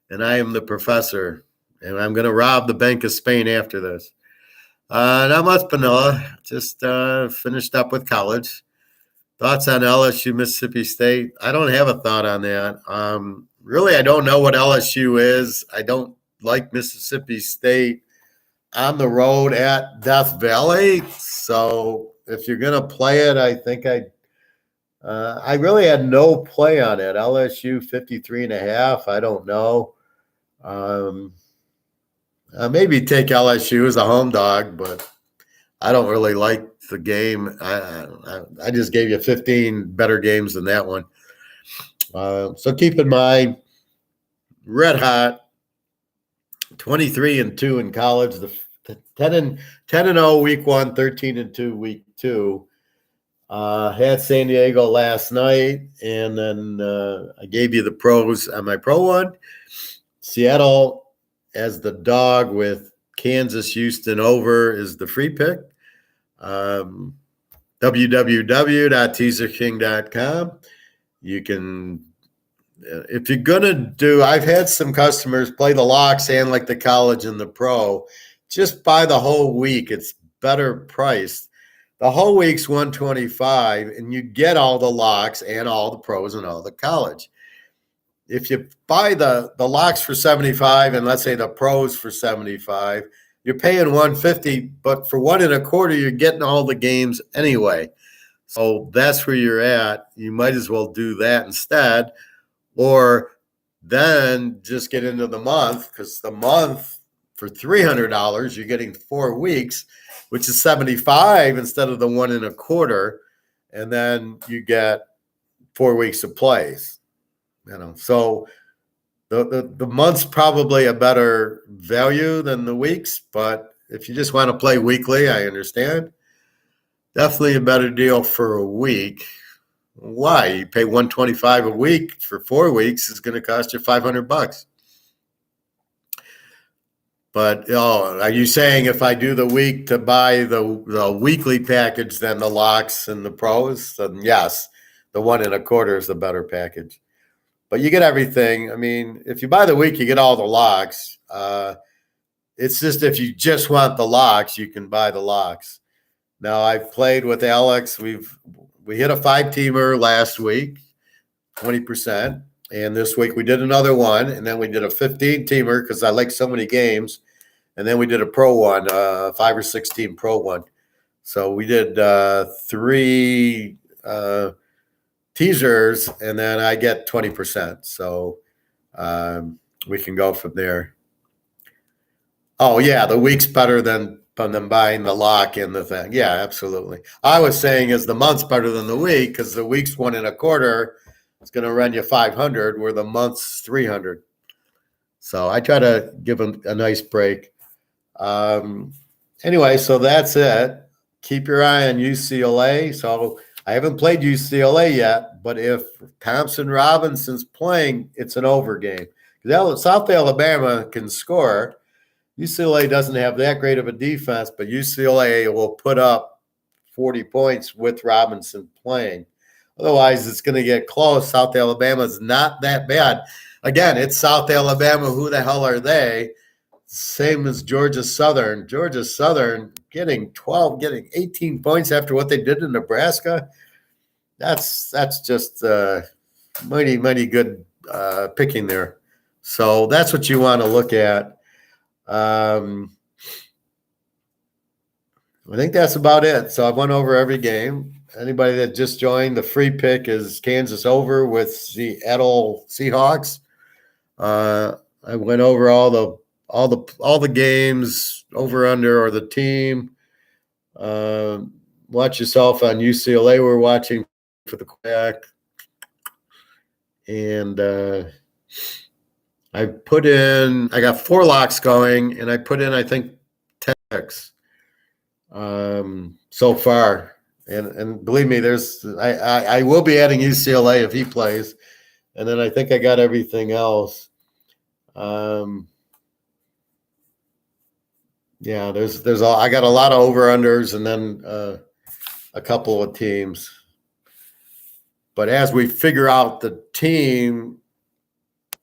Speaker 1: and I am the professor, and I'm going to rob the Bank of Spain after this. Not much, Panilla. Just finished up with college. Thoughts on LSU, Mississippi State? I don't have a thought on that. really, I don't know what LSU is. I don't like Mississippi State on the road at Death Valley. So if you're going to play it, I think I really had no play on it. LSU 53.5. I don't know. Maybe take LSU as a home dog, but I don't really like the game. I just gave you 15 better games than that one. So keep in mind, red hot, 23-2 in college. The 10-0 week 1, 13-2 week 2. Had San Diego last night, and then I gave you the pros on my pro one. Seattle as the dog with Kansas, Houston over is the free pick. www.teaserking.com. You can, if you're going to do, I've had some customers play the locks and like the college and the pro. Just buy the whole week. It's better priced. The whole week's $125, and you get all the locks and all the pros and all the college. If you buy the locks for $75 and let's say the pros for $75, you're paying $150, but for $1.25, you're getting all the games anyway. So that's where you're at. You might as well do that instead, or then just get into the month, because the month for $300, you're getting 4 weeks, which is $75 instead of the $1.25, and then you get 4 weeks of plays. So the month's probably a better value than the weeks, but if you just want to play weekly, I understand. Definitely a better deal for a week. Why? You pay $125 a week for 4 weeks, is going to cost you $500. But are you saying if I do the week to buy the weekly package, then the locks and the pros? Then yes, the $1.25 is the better package. But you get everything. I mean, if you buy the week, you get all the locks. It's just if you just want the locks, you can buy the locks. Now, I've played with Alex. We hit a 5-teamer last week, 20%. And this week we did another one. And then we did a 15-teamer because I like so many games. And then we did a pro one, 5 or 6 team pro one. So we did 3 teasers, and then I get 20%. So we can go from there. Oh, yeah, the week's better than buying the lock and the thing. Yeah, absolutely. I was saying is the month's better than the week, because the week's $1.25. It's going to run you $500, where the month's $300. So I try to give them a nice break. Anyway, so that's it. Keep your eye on UCLA. So I haven't played UCLA yet, but if Thompson Robinson's playing, it's an over game. South Alabama can score. UCLA doesn't have that great of a defense, but UCLA will put up 40 points with Robinson playing. Otherwise, it's going to get close. South Alabama's not that bad. Again, it's South Alabama. Who the hell are they? Same as Georgia Southern. Georgia Southern getting 18 points after what they did in Nebraska. That's just mighty, mighty good picking there. So that's what you want to look at. I think that's about it. So I've went over every game. Anybody that just joined, the free pick is Kansas over with Seattle Seahawks. I went over all the games, over under or the team. Watch yourself on UCLA. We're watching for the quarterback. And I got 4 locks going, and I put in, I think, 10 picks so far. And believe me, I will be adding UCLA if he plays. And then I think I got everything else. Yeah, I got a lot of over-unders and then a couple of teams. But as we figure out the team,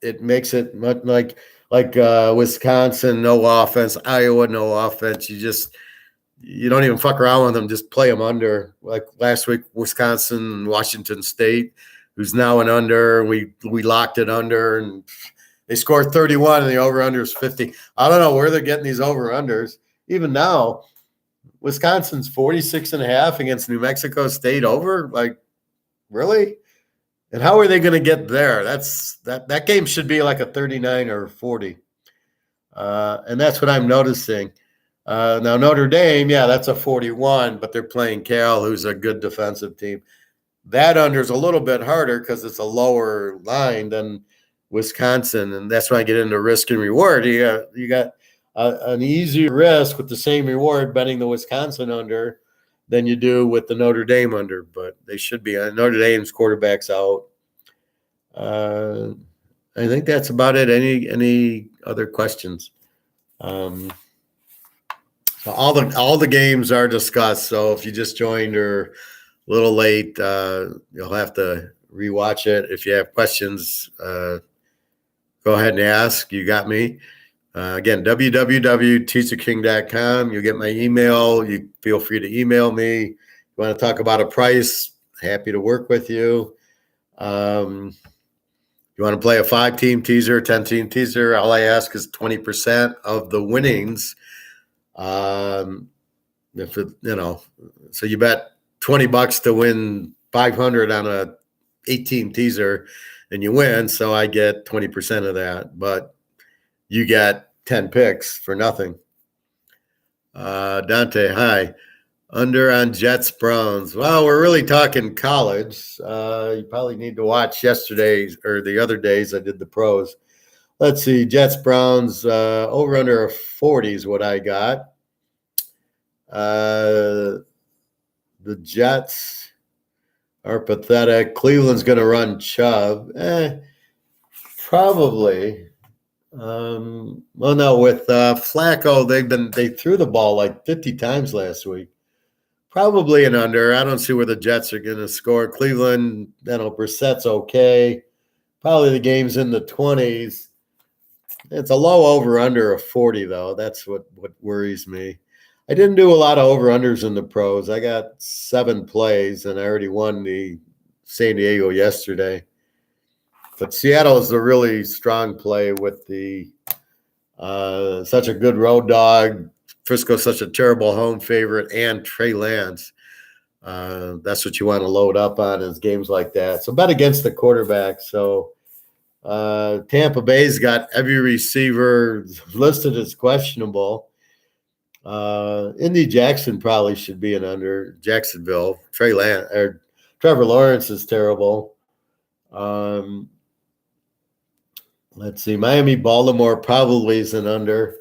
Speaker 1: it makes it much like Wisconsin, no offense, Iowa, no offense. You don't even fuck around with them, just play them under. Like last week, Wisconsin and Washington State. who's now an under. We locked it under, and they scored 31, and the over-under is 50. I don't know where they're getting these over-unders. Even now, Wisconsin's 46.5 against New Mexico State over. Like, really? And how are they going to get there? That game should be like a 39 or 40. And that's what I'm noticing. Now, Notre Dame, yeah, that's a 41, but they're playing Cal, who's a good defensive team. That under is a little bit harder because it's a lower line than Wisconsin, and that's when I get into risk and reward. You got an easier risk with the same reward betting the Wisconsin under than you do with the Notre Dame under, but they should be. Notre Dame's quarterback's out. I think that's about it. Any other questions? So all the games are discussed. So if you just joined or a little late, you'll have to rewatch it. If you have questions, go ahead and ask. You got me. Again, www.teaserking.com. You'll get my email. You feel free to email me. You want to talk about a price, happy to work with you. You want to play a 5-team teaser, 10-team teaser, all I ask is 20% of the winnings. So you bet $20 to win 500 on a 8-team teaser, and you win. So I get 20% of that, but you get 10 picks for nothing. Dante, hi. Under on Jets Browns. Well, we're really talking college. You probably need to watch yesterday's or the other days I did the pros. Let's see, Jets Browns over under a 40 is what I got. The Jets are pathetic. Cleveland's going to run Chubb. Probably. Well, no, with Flacco, they threw the ball like 50 times last week. Probably an under. I don't see where the Jets are going to score. Cleveland, Brissett's okay. Probably the game's in the 20s. It's a low over-under of 40, though. That's what worries me. I didn't do a lot of over-unders in the pros. I got 7 plays, and I already won the San Diego yesterday. But Seattle is a really strong play with the such a good road dog. Frisco's such a terrible home favorite, and Trey Lance. That's what you want to load up on is games like that. So bet against the quarterback. So Tampa Bay's got every receiver listed as questionable. Indy Jackson probably should be an under. Jacksonville. Trevor Lawrence is terrible. Let's see. Miami Baltimore probably is an under.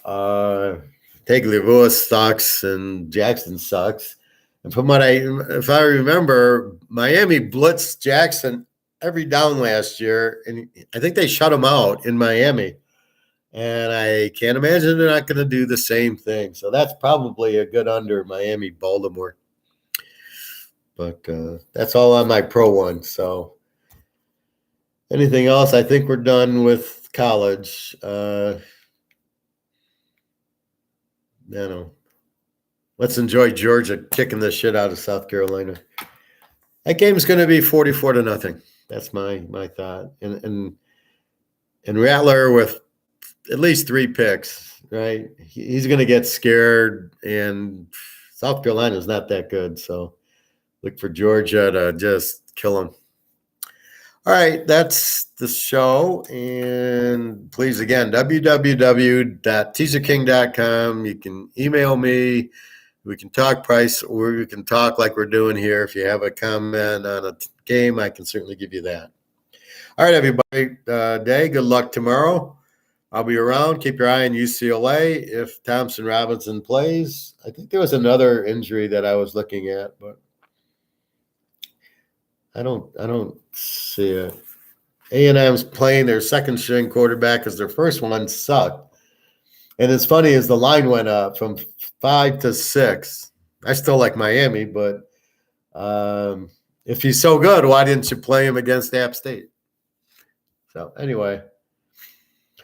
Speaker 1: Tagliabue sucks and Jackson sucks. And from if I remember, Miami blitzed Jackson every down last year, and I think they shut him out in Miami. And I can't imagine they're not going to do the same thing. So that's probably a good under, Miami Baltimore. But that's all on my pro one. So anything else? I think we're done with college. Let's enjoy Georgia kicking the shit out of South Carolina. That game's going to be 44-0. That's my thought. And Rattler with at least 3 picks, right? He's going to get scared, and South Carolina's not that good. So look for Georgia to just kill them. All right, that's the show. And please, again, www.teaserking.com. You can email me. We can talk price, or we can talk like we're doing here. If you have a comment on a game, I can certainly give you that. All right, everybody. Good luck tomorrow. I'll be around. Keep your eye on UCLA if Thompson Robinson plays. I think there was another injury that I was looking at, but I don't see it. A&M's playing their second string quarterback because their first one sucked. And it's funny as the line went up from 5 to 6. I still like Miami, but if he's so good, why didn't you play him against App State? So anyway.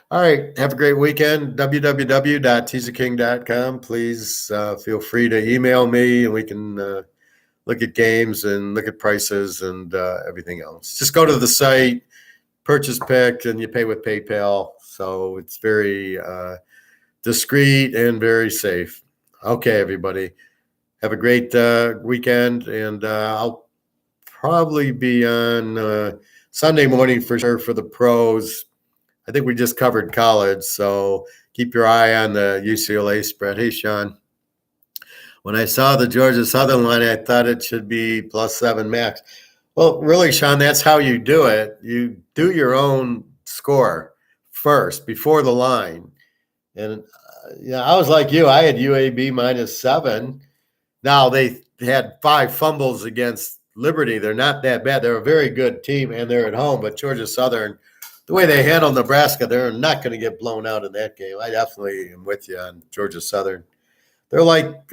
Speaker 1: All right. Have a great weekend. www.teaserking.com. Please feel free to email me, and we can look at games and look at prices and everything else. Just go to the site, purchase pick, and you pay with PayPal. So it's very discreet and very safe. Okay, everybody. Have a great weekend, and I'll probably be on Sunday morning for sure for the pros. I think we just covered college, so keep your eye on the UCLA spread. Hey, Sean. When I saw the Georgia Southern line, I thought it should be +7 max. Well, really, Sean, that's how you do it. You do your own score first before the line. And yeah, I was like you. I had UAB -7. Now they had 5 fumbles against Liberty. They're not that bad. They're a very good team, and they're at home. But Georgia Southern, the way they handled Nebraska, they're not going to get blown out in that game. I definitely am with you on Georgia Southern. They're like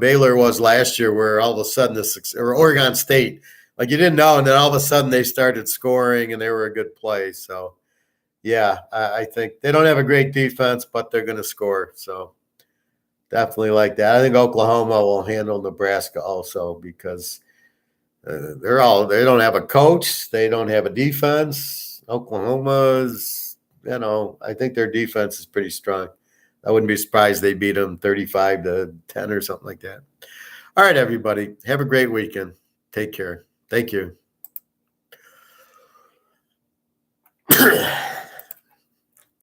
Speaker 1: Baylor was last year, where all of a sudden or Oregon State, like you didn't know, and then all of a sudden they started scoring and they were a good play. So yeah, I think they don't have a great defense, but they're going to score. So definitely like that. I think Oklahoma will handle Nebraska also because they don't have a coach, they don't have a defense. Oklahoma's, I think their defense is pretty strong. I wouldn't be surprised they beat them 35-10 or something like that. All right, everybody. Have a great weekend. Take care. Thank you.